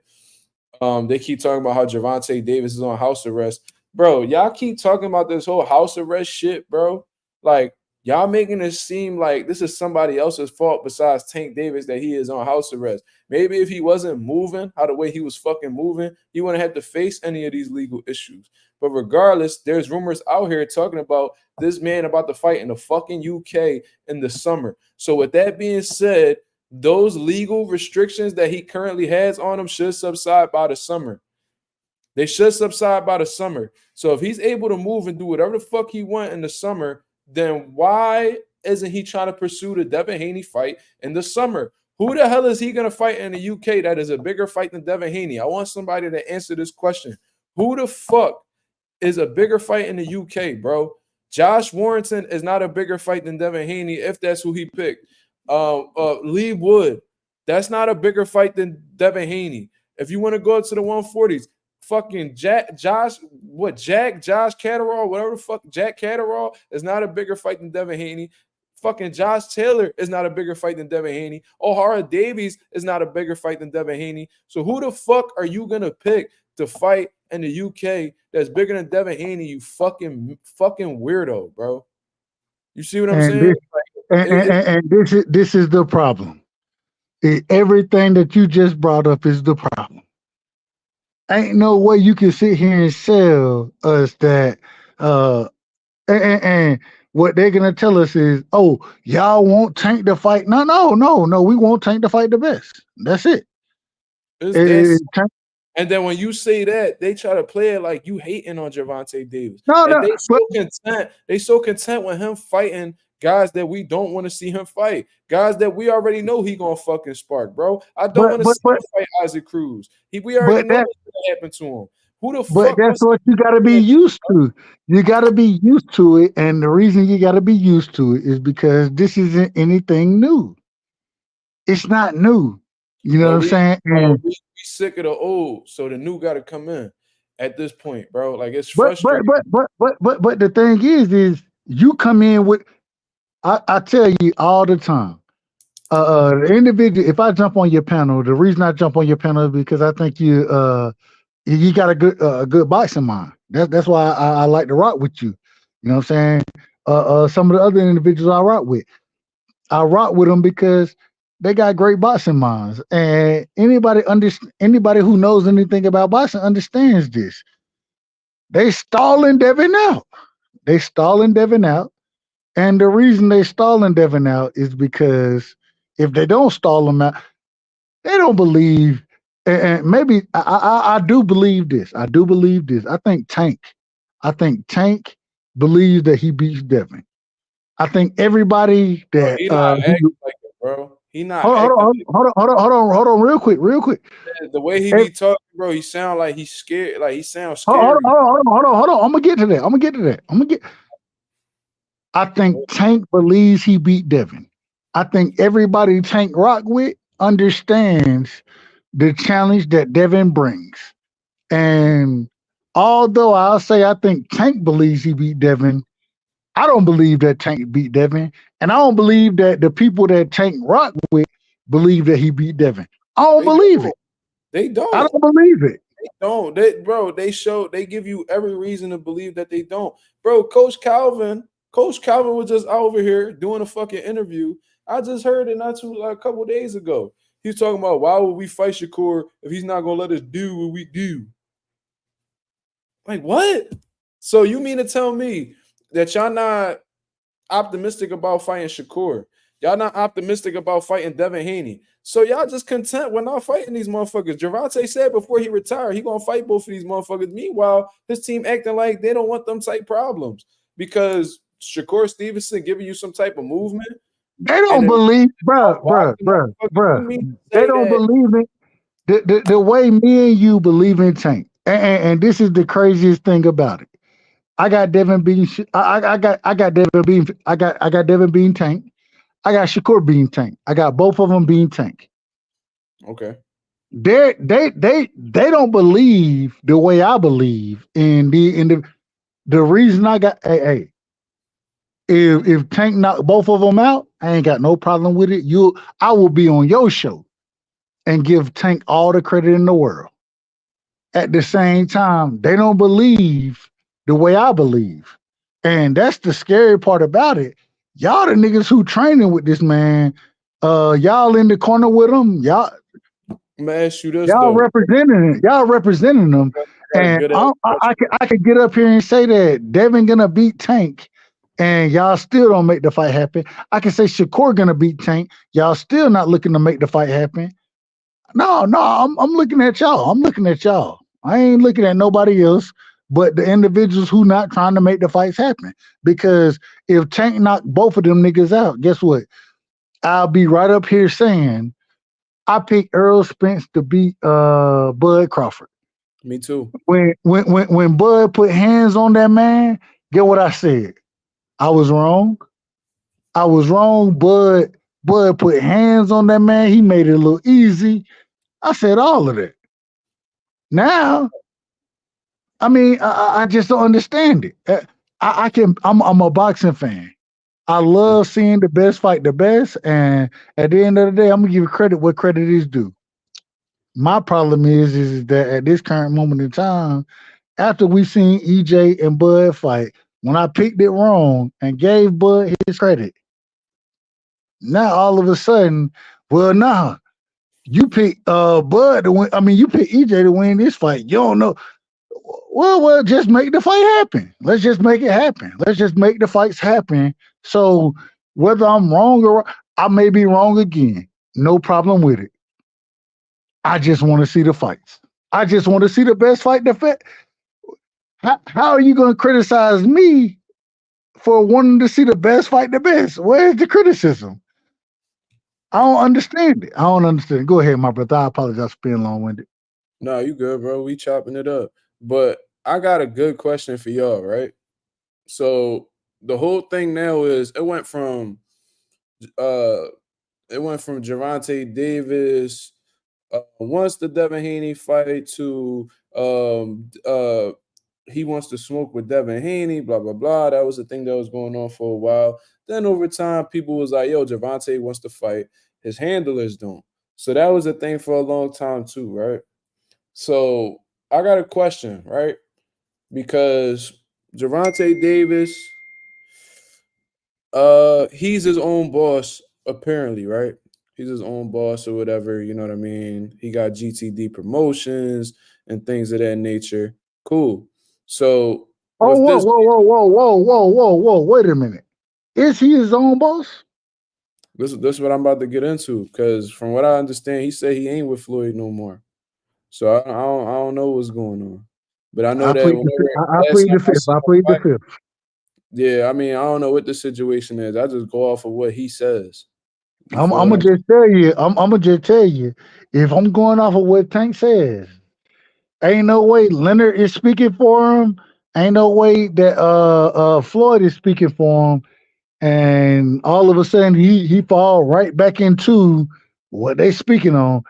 They keep talking about how Gervonta Davis is on house arrest. Bro, y'all keep talking about this whole house arrest shit, bro. Like, y'all making it seem like this is somebody else's fault besides Tank Davis that he is on house arrest. Maybe if he wasn't moving how the way he was fucking moving, he wouldn't have to face any of these legal issues. But regardless, there's rumors out here talking about this man about to fight in the fucking UK in the summer. So with that being said, those legal restrictions that he currently has on him should subside by the summer. They should subside by the summer. So if he's able to move and do whatever the fuck he want in the summer, then why isn't he trying to pursue the Devin Haney fight in the summer? Who the hell is he going to fight in the UK that is a bigger fight than Devin Haney? I want somebody to answer this question. Who the fuck is a bigger fight in the UK, bro? Josh Warrington is not a bigger fight than Devin Haney if that's who he picked. Lee Wood, that's not a bigger fight than Devin Haney. If you want to go to the 140s, fucking Josh Catterall, whatever the fuck, Jack Catterall is not a bigger fight than Devin Haney. Fucking Josh Taylor is not a bigger fight than Devin Haney. O'Hara Davies is not a bigger fight than Devin Haney. So who the fuck are you gonna pick to fight in the UK that's bigger than Devin Haney? You fucking weirdo, bro. You see what I'm saying? This is the problem. Everything that you just brought up is the problem. Ain't no way you can sit here and sell us that and what they're gonna tell us is, oh, y'all won't Tank to fight. No, we won't Tank to fight the best. That's it. And then when you say that, they try to play it like you hating on Gervonta Davis. They so content with him fighting guys that we don't want to see him fight. Guys that we already know he gonna fucking spark, bro. I don't want to see him fight Isaac Cruz. We already know what's gonna happen to him. Who the fuck? But that's what you gotta be used to. You gotta be used to it. And the reason you gotta be used to it is because this isn't anything new. It's not new. You know what I'm saying? We sick of the old, so the new got to come in at this point, bro. Like it's frustrating. But the thing is you come in with. I tell you all the time, the individual. If I jump on your panel, the reason I jump on your panel is because I think you got a good boxing mind. That's why I like to rock with you. You know what I'm saying? Some of the other individuals I rock with them because they got great boxing minds, and anybody who knows anything about boxing understands this. They stalling Devin out. And the reason they stalling Devin out is because if they don't stall him out, they don't believe. And maybe I do believe this. I think Tank believes that he beats Devin. I think everybody that he not acting like it, bro. He not. Hold on, real quick. The way he be talking, bro, he sound like he's scared. Like he sounds scared. Hold on. I'm gonna get to that. I think Tank believes he beat Devin. I think everybody Tank rock with understands the challenge that Devin brings. And although I'll say I think Tank believes he beat Devin, I don't believe that Tank beat Devin. And I don't believe that the people that Tank rock with believe that he beat Devin. I don't believe it. They don't. I don't believe it. They don't. They give you every reason to believe that they don't. Bro, Coach Calvin was just over here doing a fucking interview. I just heard it a couple days ago. He's talking about why would we fight Shakur if he's not gonna let us do what we do? Like what? So you mean to tell me that y'all not optimistic about fighting Shakur? Y'all not optimistic about fighting Devin Haney? So y'all just content with not fighting these motherfuckers. Gervonta said before he retired, he gonna fight both of these motherfuckers. Meanwhile, his team acting like they don't want them type problems because Shakur Stevenson giving you some type of movement. They don't believe, bro. They don't believe it. The way me and you believe in Tank, and this is the craziest thing about it. I got Devin being Tank. I got Devin being Tank. I got Shakur being Tank. I got both of them being Tank. Okay. They don't believe the way I believe in the reason I got if Tank knocked both of them out, I ain't got no problem with it. I will be on your show and give Tank all the credit in the world. At the same time, they don't believe the way I believe. And that's the scary part about it. Y'all the niggas who training with this man, y'all in the corner with him, y'all representing them. And I could get up here and say that Devin gonna beat Tank and y'all still don't make the fight happen. I can say Shakur gonna beat Tank. Y'all still not looking to make the fight happen. No, I'm looking at y'all. I'm looking at y'all. I ain't looking at nobody else but the individuals who not trying to make the fights happen. Because if Tank knock both of them niggas out, guess what? I'll be right up here saying I picked Earl Spence to beat Bud Crawford. Me too. When Bud put hands on that man, get what I said? I was wrong. I was wrong. Bud put hands on that man. He made it a little easy. I said all of that. Now, I mean, I just don't understand it. I'm a boxing fan. I love seeing the best fight the best, and at the end of the day, I'm gonna give credit what credit is due. My problem is that at this current moment in time, after we seen EJ and Bud fight, when I picked it wrong and gave Bud his credit, now all of a sudden, well, nah, you pick Bud to win. I mean, you pick EJ to win this fight. You don't know. Well, just make the fight happen. Let's just make it happen. Let's just make the fights happen. So whether I'm wrong or I may be wrong again, no problem with it. I just want to see the fights. I just want to see the best fight. How are you going to criticize me for wanting to see the best fight the best? Where's the criticism? I don't understand it. I don't understand. Go ahead, my brother. I apologize for being long-winded. No, you good, bro. We chopping it up. But I got a good question for y'all, right? So the whole thing now is it went from Gervonta Davis once the Devin Haney fight to he wants to smoke with Devin Haney, blah blah blah. That was the thing that was going on for a while. Then over time, people was like, "Yo, Gervonta wants to fight. His handlers don't." So that was a thing for a long time too, right? So I got a question, right? Because Gervonta Davis, he's his own boss, apparently, right? He's his own boss or whatever, you know what I mean? He got GTD promotions and things of that nature. Cool. So Oh, whoa. Wait a minute. Is he his own boss? This is what I'm about to get into, because from what I understand, he said he ain't with Floyd no more. So I don't know what's going on. But I know I that plead the fifth. I plead the fifth. Yeah, I mean, I don't know what the situation is. I just go off of what he says. I'm gonna just tell you. I'm gonna just tell you. If I'm going off of what Tank says, ain't no way Leonard is speaking for him. Ain't no way that Floyd is speaking for him. And all of a sudden he fall right back into what they speaking on.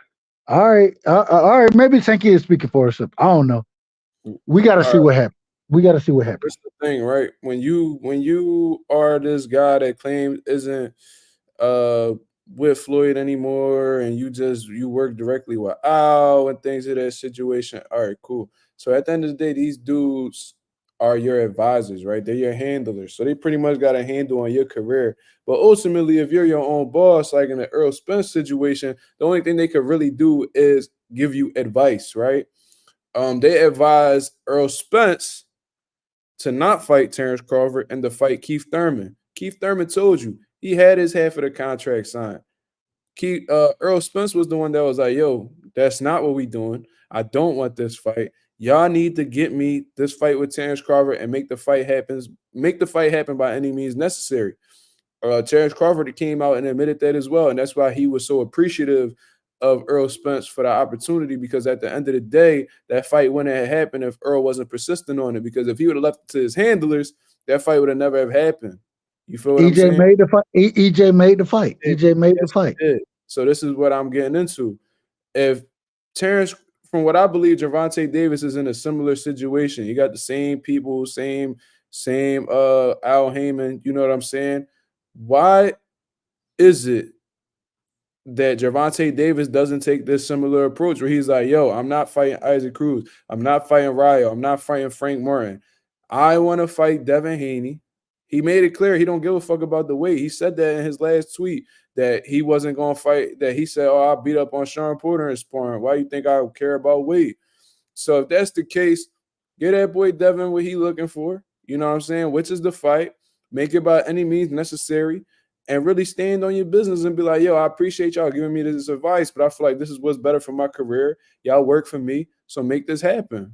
All right. Maybe Tank is speaking for himself. I don't know. We got to see what happens. We got to see what happens. That's the thing, right? When you are this guy that claims isn't with Floyd anymore, and you work directly with Al and things of that situation. All right, cool. So at the end of the day, these dudes are your advisors, right? They're your handlers. So they pretty much got a handle on your career. But ultimately, if you're your own boss, like in the Earl Spence situation, the only thing they could really do is give you advice, right? They advised Earl Spence to not fight Terrence Crawford and to fight Keith Thurman. Keith Thurman told you he had his half of the contract signed. Earl Spence was the one that was like, yo, that's not what we doing. I don't want this fight. Y'all need to get me this fight with Terrence Crawford and make the fight happen by any means necessary. Terrence Crawford came out and admitted that as well. And that's why he was so appreciative of Earl Spence for the opportunity, because at the end of the day, that fight wouldn't have happened if Earl wasn't persistent on it. Because if he would have left it to his handlers, that fight would have never have happened. You feel what I'm saying? Made the fight. EJ made the fight. EJ made the fight. So this is what I'm getting into. If Terrence, from what I believe, Gervonta Davis is in a similar situation. You got the same people, same Al Heyman. You know what I'm saying? Why is it that Gervonta Davis doesn't take this similar approach where he's like, yo, I'm not fighting Isaac Cruz. I'm not fighting Ryo. I'm not fighting Frank Martin. I want to fight Devin Haney. He made it clear he don't give a fuck about the weight. He said that in his last tweet that he wasn't going to fight, that he said, oh, I beat up on Sean Porter in sparring. Why you think I care about weight? So if that's the case, get that boy Devin what he looking for. You know what I'm saying? Which is the fight. make it by any means necessary, and really stand on your business and be like, yo, I appreciate y'all giving me this advice, but I feel like this is what's better for my career. Y'all work for me, so make this happen.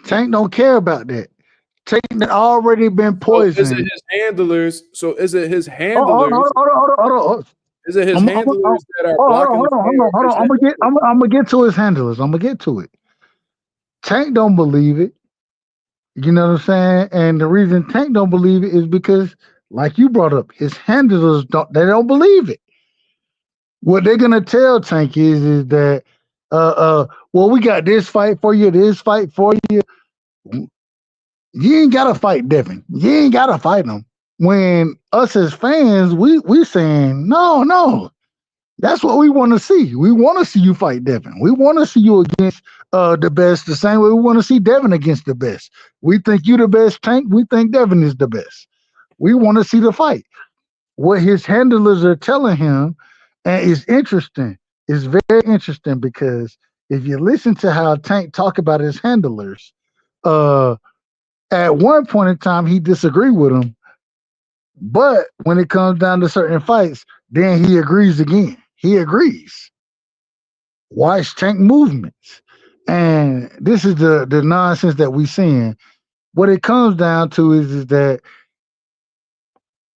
Tank don't care about that. Tank already been poisoned. So is it his handlers? So is it his Hold handlers? on. Is it his handlers that are blocking Hold on. I'm gonna get to his handlers. I'm gonna get to it. Tank don't believe it. You know what I'm saying? And the reason Tank don't believe it is because, like you brought up, his handlers don't believe it. What they're gonna tell Tank is that well, we got this fight for you, this fight for you. You ain't gotta fight Devin. You ain't gotta fight him. When us as fans, we saying no. That's what we want to see. We want to see you fight Devin. We want to see you against the best the same way we want to see Devin against the best. We think you the best, Tank. We think Devin is the best. We want to see the fight. What his handlers are telling him, and it's interesting. It's very interesting because if you listen to how Tank talk about his handlers, at one point in time he disagreed with them, but when it comes down to certain fights, then he agrees again. He agrees. Watch Tank movements. And this is the nonsense that we seeing. What it comes down to is that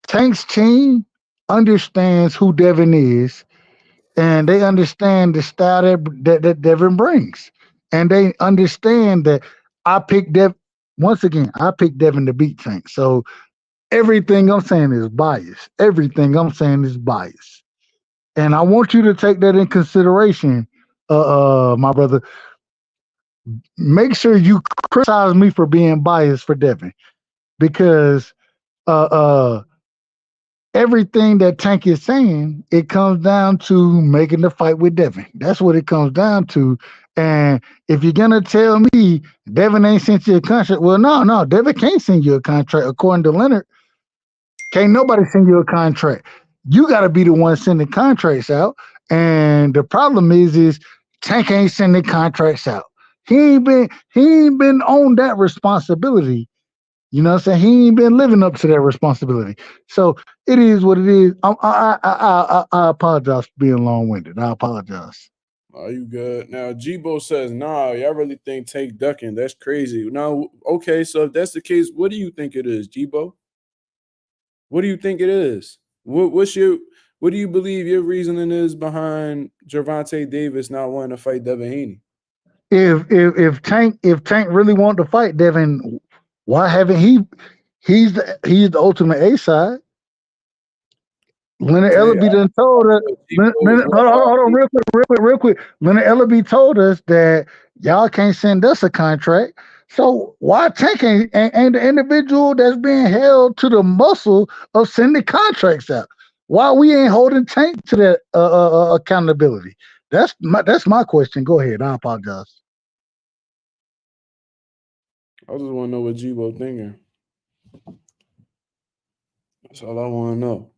Tank's team understands who Devin is, and they understand the style that Devin brings. And they understand that I picked Devin. Once again, I picked Devin to beat Tank. So everything I'm saying is biased. Everything I'm saying is biased. And I want you to take that in consideration, my brother. Make sure you criticize me for being biased for Devin, because everything that Tank is saying, it comes down to making the fight with Devin. That's what it comes down to. And if you're gonna tell me Devin ain't sent you a contract, well, no, Devin can't send you a contract according to Leonard. Can't nobody send you a contract. You got to be the one sending contracts out. And the problem is Tank ain't sending contracts out. He ain't been on that responsibility. You know what I'm saying? He ain't been living up to that responsibility. So it is what it is. I apologize for being long-winded. I apologize. Are you good? Now, Jibo says, nah, y'all really think Tank ducking. That's crazy. Now, okay, so if that's the case, what do you think it is, Jibo? What do you think it is? What do you believe your reasoning is behind Gervonta Davis not wanting to fight Devin Haney? If Tank really wanted to fight Devin, why haven't he's the ultimate A side? Leonard Ellaby done told us. Hold on, real quick. Leonard Ellaby told us that y'all can't send us a contract. So why Tank ain't the individual that's being held to the muscle of sending contracts out? Why we ain't holding Tank to that accountability? That's my question. Go ahead. I apologize. I just want to know what Jibo thinking. That's all I want to know.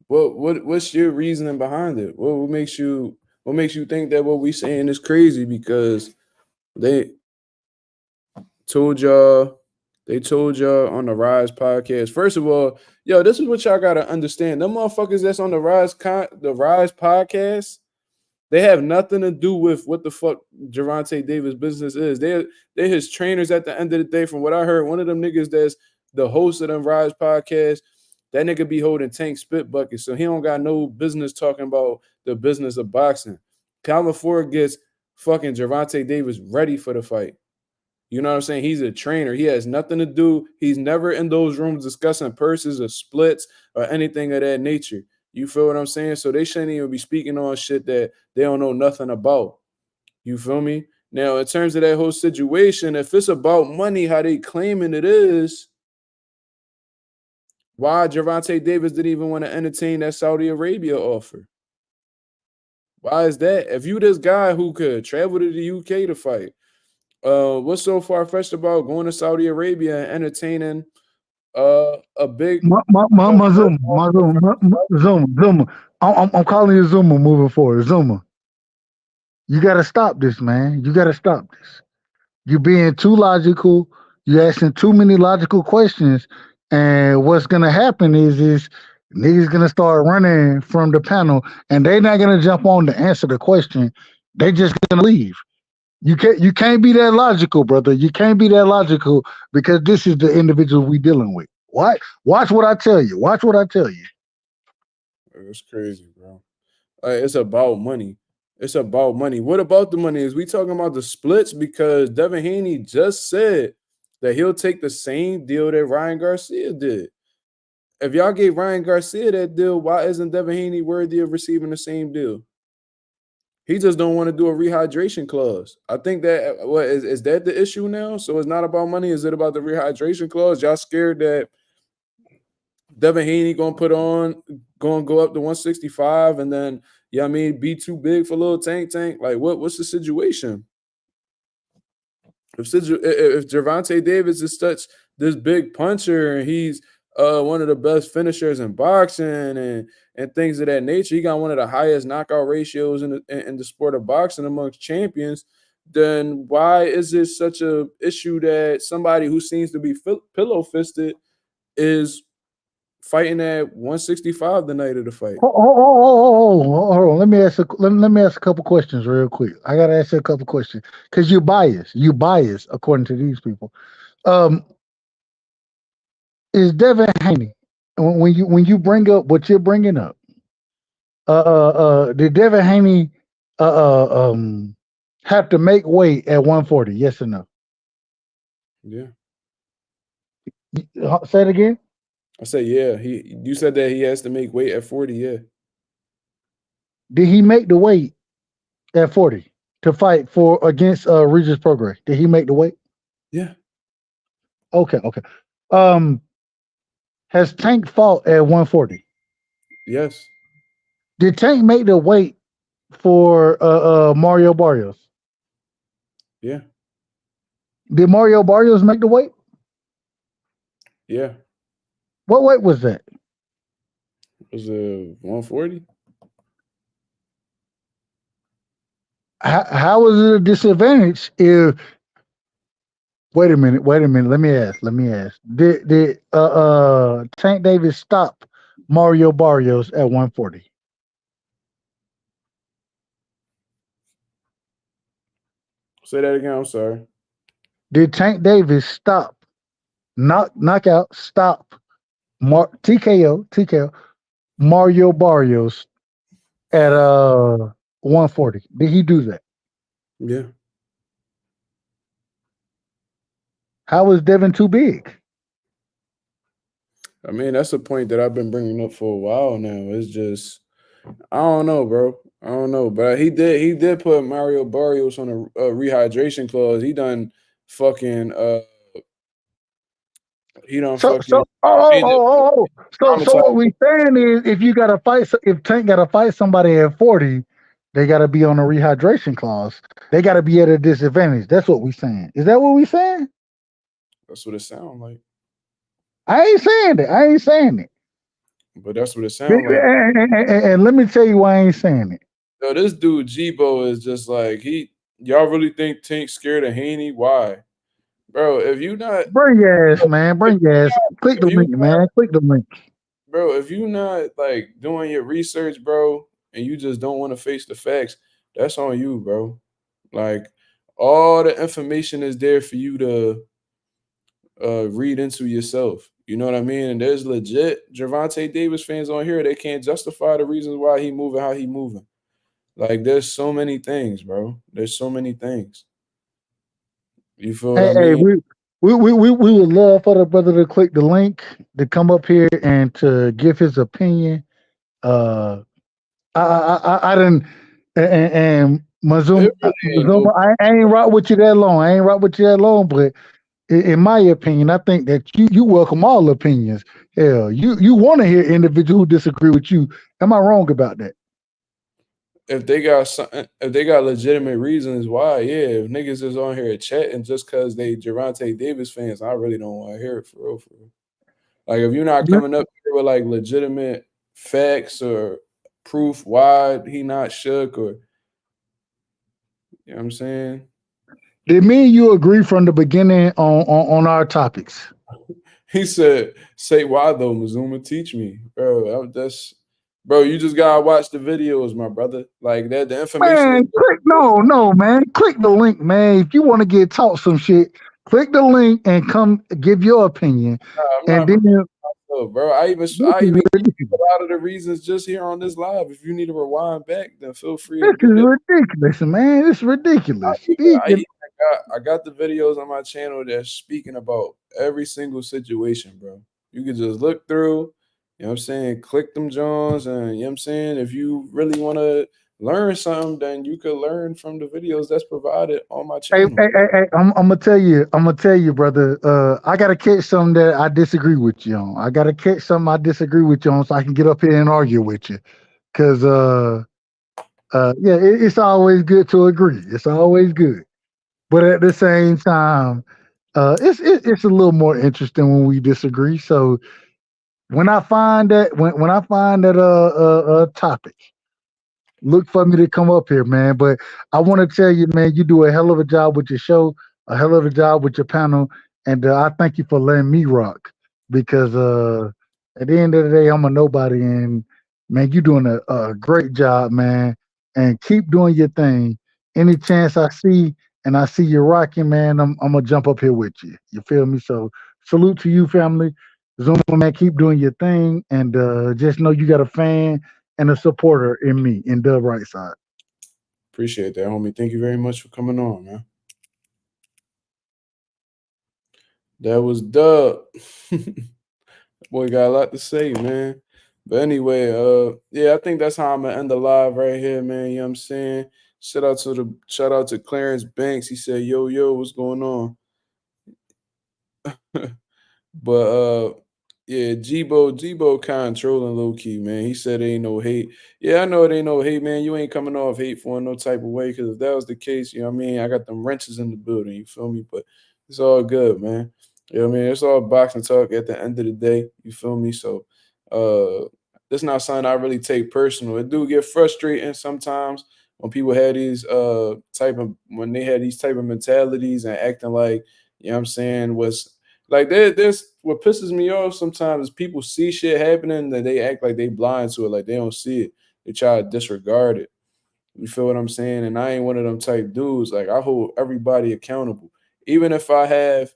What's your reasoning behind it? What makes you think that what we saying is crazy? Because they told y'all on the Rise podcast. First of all, yo, this is what y'all gotta understand. Them motherfuckers that's on the Rise podcast, they have nothing to do with what the fuck Gervonta Davis' business is. They're his trainers at the end of the day. From what I heard, one of them niggas that's the host of them Rise podcast, that nigga be holding Tank spit buckets, so he don't got no business talking about the business of boxing. Calvin Ford gets fucking Gervonta Davis ready for the fight. You know what I'm saying? He's a trainer. He has nothing to do. He's never in those rooms discussing purses or splits or anything of that nature. You feel what I'm saying? So they shouldn't even be speaking on shit that they don't know nothing about. You feel me? Now, in terms of that whole situation, if it's about money, how they claiming it is, why Gervonta Davis didn't even want to entertain that Saudi Arabia offer? Why is that? If you this guy who could travel to the UK to fight, what's so far-fetched about going to Saudi Arabia and entertaining a big Zuma. I'm calling you Zuma moving forward. Zuma, you got to stop this, man. You got to stop this. You're being too logical. You're asking too many logical questions, And what's gonna happen is niggas gonna start running from the panel, and they're not gonna jump on to answer the question. They just gonna leave. You can't be that logical, brother. You can't be that logical because this is the individual we dealing with. Watch what I tell you. Watch what I tell you. It's crazy, bro. It's about money. It's about money. What about the money? Is we talking about the splits? Because Devin Haney just said that he'll take the same deal that Ryan Garcia did. If y'all gave Ryan Garcia that deal, why isn't Devin Haney worthy of receiving the same deal? He just don't want to do a rehydration clause. I think that what is that the issue now? So it's not about money. Is it about the rehydration clause? Y'all scared that Devin Haney gonna go up to 165 and then be too big for little Tank? Like what's the situation? If Gervonta Davis is such this big puncher and he's one of the best finishers in boxing and things of that nature, he got one of the highest knockout ratios in the sport of boxing amongst champions, then why is it such a issue that somebody who seems to be pillow-fisted is fighting at 165 the night of the fight? Hold on. Let me ask a couple questions real quick. I gotta ask you a couple questions because you're biased. You biased according to these people. Is Devin Haney when you bring up what you're bringing up? Did Devin Haney have to make weight at 140? Yes or no? Yeah. Say it again. I said, yeah. You said that he has to make weight at 40, yeah. Did he make the weight at 40 to fight against Regis Prograis? Did he make the weight? Yeah. Okay. Has Tank fought at 140? Yes. Did Tank make the weight for Mario Barrios? Yeah. Did Mario Barrios make the weight? Yeah. What weight was that? Was it 140? How was it a disadvantage if? Wait a minute. Let me ask. Did Tank Davis stop Mario Barrios at 140? Say that again. I'm sorry. Did Tank Davis stop knockout stop TKO Mario Barrios at 140? Did he do that? Yeah. How was Devin too big? I mean, that's a point that I've been bringing up for a while now. It's just, I don't know, bro. I don't know, but he did put Mario Barrios on a rehydration clause. He done fucking So what we saying is, if Tank gotta fight somebody at 40, they gotta be on a rehydration clause. They gotta be at a disadvantage. That's what we saying. Is that what we saying? That's what it sounds like. I ain't saying it. But that's what it sounds like. And let me tell you why I ain't saying it. Yo, this dude Jibo is just like y'all really think Tank's scared of Haney? Why? Bro, if you not bring your ass, man. Bring your ass. Click the link, man. Click the link. Bro, if you not like doing your research, bro, and you just don't want to face the facts, that's on you, bro. Like all the information is there for you to read into yourself. You know what I mean? And there's legit Gervonta Davis fans on here. They can't justify the reasons why he moving how he moving. Like there's so many things, bro. There's so many things. You feel what I mean? We would love for the brother to click the link to come up here and to give his opinion. I didn't and Mazuma, I ain't rock with you that long. But in my opinion, I think that you welcome all opinions. Hell, you want to hear individuals who disagree with you. Am I wrong about that? If they got legitimate reasons why, yeah. If niggas is on here chatting just because they Gervonta Davis fans, I really don't want to hear it for real. Like if you're not coming up here with like legitimate facts or proof why he not shook, or you know what I'm saying? Did me and you agree from the beginning on our topics? He said, "Say why though, Mazuma? Teach me, bro. Bro. You just gotta watch the videos, my brother. Like that, the information is Man, no, man. Click the link, man. If you want to get taught some shit, click the link and come give your opinion. I'm And not then repeating myself, bro. I even this I is even gave ridiculous. a lot of the reasons just here on this live. If you need to rewind back, then feel free to This do is that. ridiculous, man. It's ridiculous. I got the videos on my channel that's speaking about every single situation, bro. You can just look through, you know what I'm saying, click them Johns, and you know what I'm saying, if you really want to learn something, then you could learn from the videos that's provided on my Hey, channel. I'm gonna tell you, brother. I gotta catch something that I disagree with you on. I gotta catch something I disagree with you on, so I can get up here and argue with you. Cause yeah, it's always good to agree. It's always good, but at the same time, it's a little more interesting when we disagree. So when I find that topic, look for me to come up here, man. But I want to tell you, man, you do a hell of a job with your show, a hell of a job with your panel, and I thank you for letting me rock because at the end of the day, I'm a nobody, and man, you doing a great job, man, and keep doing your thing. Any chance I see and I see you rocking, man, I'm gonna jump up here with you. You feel me? So salute to you, family. Zuma, man, keep doing your thing, and just know you got a fan and a supporter in me, in Dub Right Side. Appreciate that, homie. Thank you very much for coming on, man. That was Dub. Boy got a lot to say, man. But anyway, yeah, I think that's how I'm gonna end the live right here, man. You know what I'm saying? Shout out to Clarence Banks. He said, yo, what's going on? But yeah, Gbo kind of trolling low key, man. He said ain't no hate. Yeah, I know it ain't no hate, man. You ain't coming off hateful in no type of way. Cause if that was the case, you know what I mean? I got them wrenches in the building, you feel me? But it's all good, man. You know what I mean? It's all boxing talk at the end of the day. You feel me? So it's not something I really take personal. It do get frustrating sometimes when people had these when they had these type of mentalities and acting like, you know what I'm saying, was like there's what pisses me off sometimes is people see shit happening that they act like they blind to it, like they don't see it. They try to disregard it. You feel what I'm saying? And I ain't one of them type dudes. Like I hold everybody accountable. Even if I have,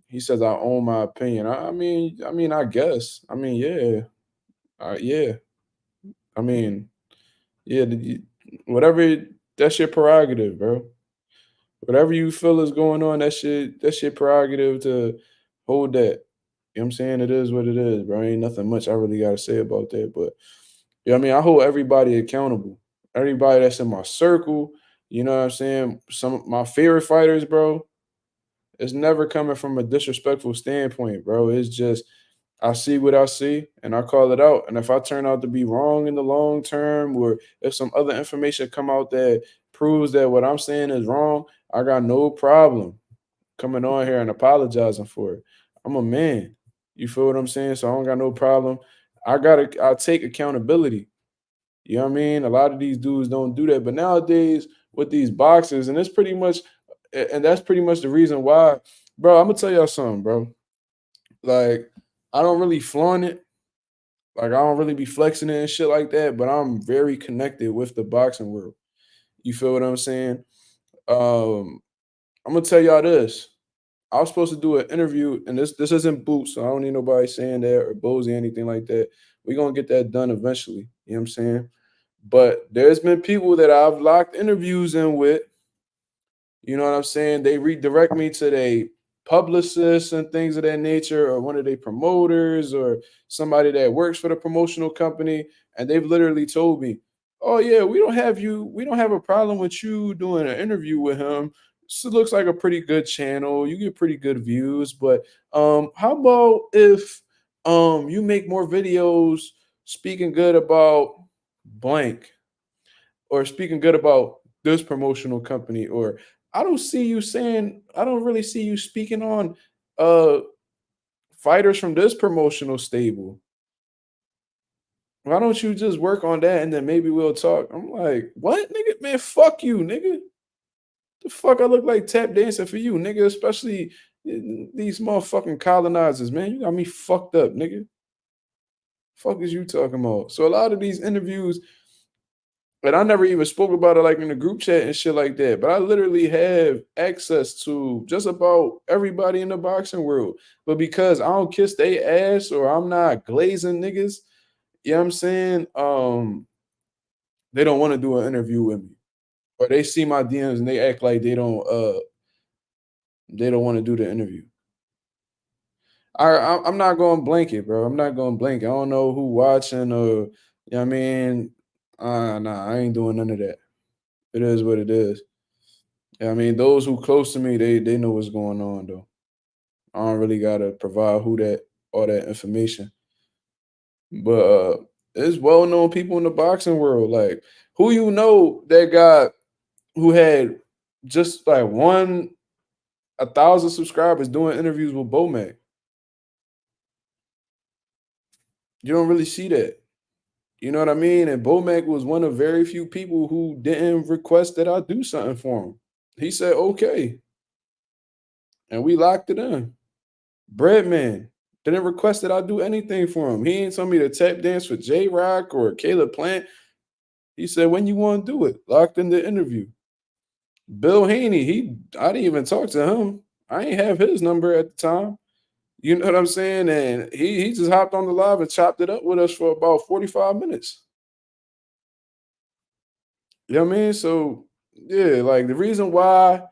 he says I own my opinion. I guess. I mean, yeah. Yeah. I mean, yeah, whatever, that's your prerogative, bro. Whatever you feel is going on, that's your prerogative to hold that. You know what I'm saying? It is what it is, bro. Ain't nothing much I really gotta say about that. But yeah, I mean, I hold everybody accountable. Everybody that's in my circle, you know what I'm saying? Some of my favorite fighters, bro, it's never coming from a disrespectful standpoint, bro. It's just I see what I see and I call it out. And if I turn out to be wrong in the long term, or if some other information come out that proves that what I'm saying is wrong, I got no problem coming on here and apologizing for it. I'm a man. You feel what I'm saying? So I don't got no problem. I take accountability. You know what I mean? A lot of these dudes don't do that. But nowadays with these boxers, and that's pretty much the reason why, bro. I'm gonna tell y'all something, bro. Like, I don't really flaunt it. Like, I don't really be flexing it and shit like that, but I'm very connected with the boxing world. You feel what I'm saying? I'm gonna tell y'all this. I was supposed to do an interview, and this isn't boots, so I don't need nobody saying that or Bozy, anything like that. We're gonna get that done eventually. You know what I'm saying? But there's been people that I've locked interviews in with. You know what I'm saying? They redirect me to their publicists and things of that nature, or one of their promoters, or somebody that works for the promotional company. And they've literally told me, oh, yeah, we don't have a problem with you doing an interview with him. This looks like a pretty good channel. You get pretty good views. But how about if you make more videos speaking good about blank, or speaking good about this promotional company, or I don't really see you speaking on uh fighters from this promotional stable. Why don't you just work on that and then maybe we'll talk? I'm like, what, nigga? Man, fuck you, nigga. The fuck I look like tap dancing for you, nigga, especially These motherfucking colonizers, man, you got me fucked up, nigga. Fuck is you talking about? So a lot of these interviews, and I never even spoke about it like in the group chat and shit like that, but I literally have access to just about everybody in the boxing world. But because I don't kiss their ass or I'm not glazing niggas, you know what I'm saying? They don't want to do an interview with me. Or they see my DMs and they act like they don't want to do the interview. I'm not going blanket, bro. I'm not going blanket. I don't know who watching or, you know what I mean? Nah, I ain't doing none of that. It is what it is. Yeah, I mean, those who close to me, they know what's going on, though. I don't really got to provide all that information. But there's well-known people in the boxing world. Like, who you know that got, who had just like 1,000 subscribers doing interviews with Bomac? You don't really see that. You know what I mean? And Bomac was one of very few people who didn't request that I do something for him. He said, okay. And we locked it in. Breadman didn't request that I do anything for him. He ain't told me to tap dance for J-Rock or Caleb Plant. He said, when you want to do it? Locked in the interview. Bill Haney, I didn't even talk to him. I ain't have his number at the time. You know what I'm saying? And he just hopped on the live and chopped it up with us for about 45 minutes. You know what I mean? So, yeah, like the reason why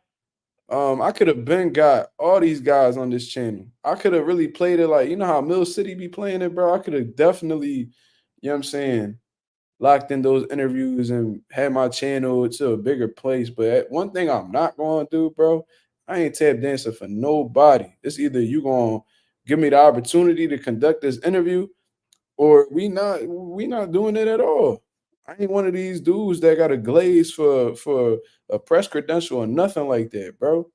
I could have been got all these guys on this channel. I could have really played it like, you know how Mill City be playing it, bro? I could have definitely, you know what I'm saying, locked in those interviews and had my channel to a bigger place. But one thing I'm not going to do, bro, I ain't tap dancing for nobody. It's either you going to give me the opportunity to conduct this interview or we not doing it at all. I ain't one of these dudes that got a glaze for a press credential or nothing like that, bro.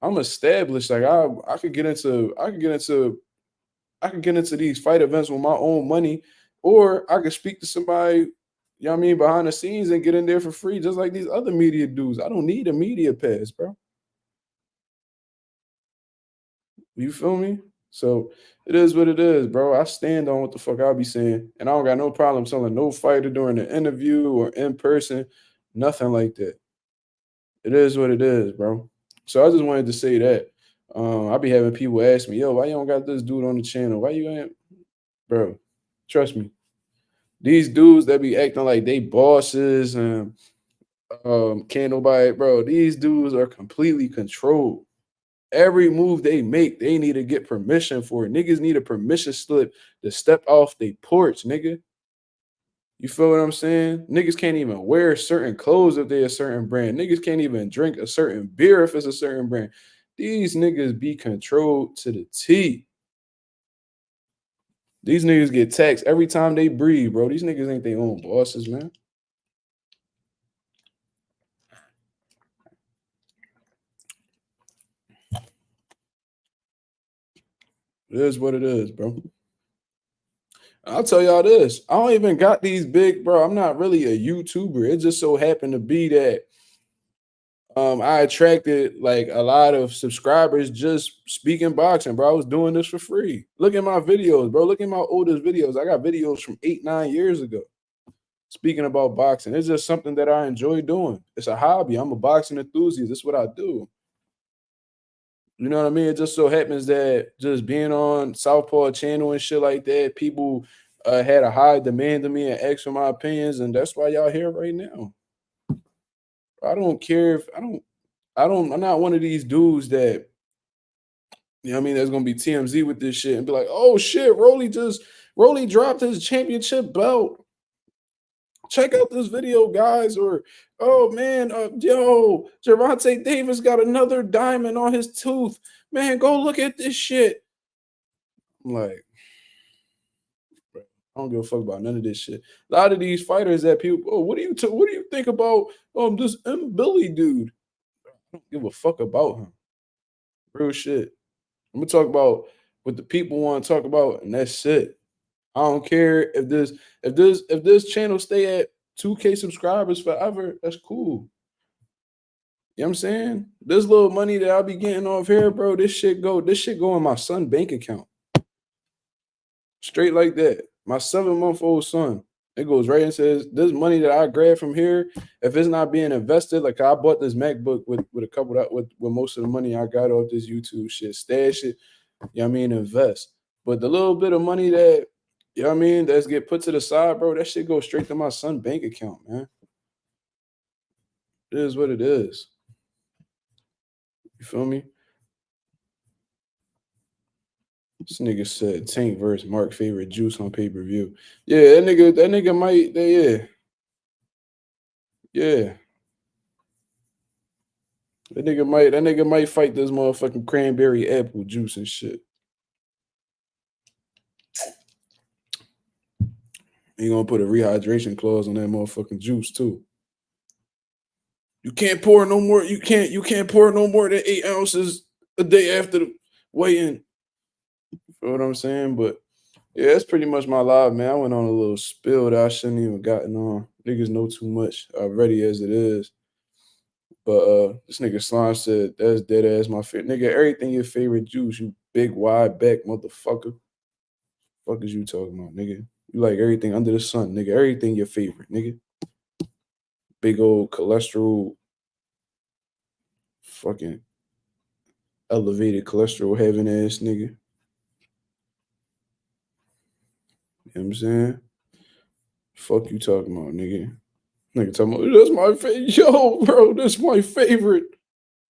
I'm established. Like I could get into these fight events with my own money, or I could speak to somebody, you know what I mean, behind the scenes and get in there for free, just like these other media dudes. I don't need a media pass, bro. You feel me? So it is what it is, bro. I stand on what the fuck I be saying, and I don't got no problem telling no fighter during the interview or in person, nothing like that. It is what it is, bro. So I just wanted to say that. I be having people ask me, yo, why you don't got this dude on the channel? Why you ain't, bro? Trust me. These dudes that be acting like they bosses and can't nobody, bro. These dudes are completely controlled. Every move they make, they need to get permission for it. Niggas need a permission slip to step off their porch, nigga. You feel what I'm saying? Niggas can't even wear certain clothes if they're a certain brand. Niggas can't even drink a certain beer if it's a certain brand. These niggas be controlled to the T. These niggas get taxed every time they breathe, bro. These niggas ain't their own bosses, man. It is what it is, bro. I'll tell y'all this. I don't even got these big, bro. I'm not really a YouTuber. It just so happened to be that I attracted like a lot of subscribers just speaking boxing, bro. I was doing this for free. Look at my videos, bro. Look at my oldest videos. I got videos from 8-9 years ago speaking about boxing. It's just something that I enjoy doing. It's a hobby. I'm a boxing enthusiast. That's what I do. You know what I mean? It just so happens that just being on Southpaw channel and shit like that, people had a high demand of me and asked for my opinions, and that's why y'all here right now. I don't care if I'm not one of these dudes that, you know what I mean, that's gonna be TMZ with this shit and be like, oh shit, Rolly dropped his championship belt. Check out this video, guys. Or, oh man, yo, Gervonta Davis got another diamond on his tooth. Man, go look at this shit. I'm like, bro, I don't give a fuck about none of this shit. A lot of these fighters that people, oh, what do you think about this Billy dude? I don't give a fuck about him. Real shit. I'm gonna talk about what the people want to talk about, and that's it. I don't care if this channel stay at 2K subscribers forever. That's cool. You know what I'm saying? This little money that I'll be getting off here, bro, this shit go in my son bank account. Straight like that. My 7-month-old son. It goes right and says, this money that I grab from here, if it's not being invested, like I bought this MacBook with a couple of, with most of the money I got off this YouTube shit, stash it, you know what I mean, invest. But the little bit of money that, you know what I mean, that's get put to the side, bro, that shit goes straight to my son bank account, man. It is what it is. You feel me? This nigga said Tank versus Mark favorite juice on pay-per-view. Yeah, that nigga might, yeah. Yeah. That nigga might fight this motherfucking cranberry apple juice and shit. He gonna put a rehydration clause on that motherfucking juice too. You can't pour no more. You can't pour no more than 8 ounces a day after the weigh-in. You know what I'm saying? But yeah, that's pretty much my live, man. I went on a little spill that I shouldn't even gotten on. Niggas know too much already as it is. But this nigga Slime said that's dead ass my favorite. Nigga, everything your favorite juice, you big wide back motherfucker. Fuck is you talking about, nigga? You like everything under the sun, nigga. Everything your favorite, nigga. Big old cholesterol, fucking elevated cholesterol having ass nigga. You know what I'm saying? Fuck you talking about, nigga. Nigga talking about, that's my favorite. Yo, bro, that's my favorite.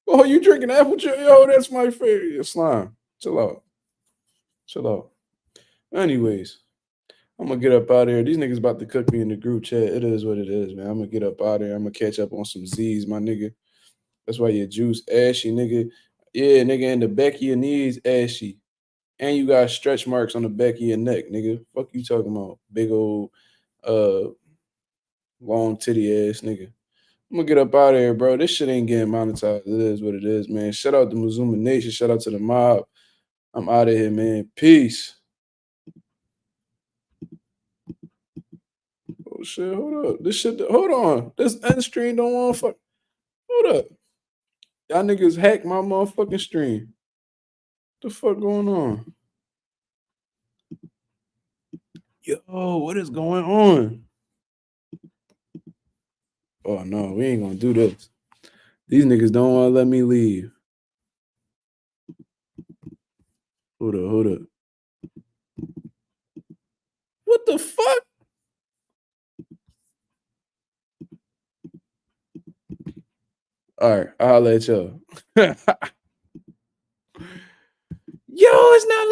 Oh, you drinking apple juice? Yo, that's my favorite. Slime. Chill out. Chill out. Anyways, I'm gonna get up out of here. These niggas about to cook me in the group chat. It is what it is, man. I'm gonna get up out of here. I'm gonna catch up on some Z's, my nigga. That's why your juice ashy, nigga. Yeah, nigga, in the back of your knees, ashy. And you got stretch marks on the back of your neck, nigga. Fuck you talking about? Big old long titty ass nigga. I'm gonna get up out of here, bro. This shit ain't getting monetized. It is what it is, man. Shout out to Mazuma Nation. Shout out to the mob. I'm out of here, man. Peace. Oh shit, hold up. This shit, hold on. This end stream don't want to fuck. Hold up. Y'all niggas hacked my motherfucking stream. What the fuck going on? Yo, what is going on? Oh no, we ain't gonna do this. These niggas don't want to let me leave. Hold up. What the fuck? All right, I'll let y'all. Yo, it's not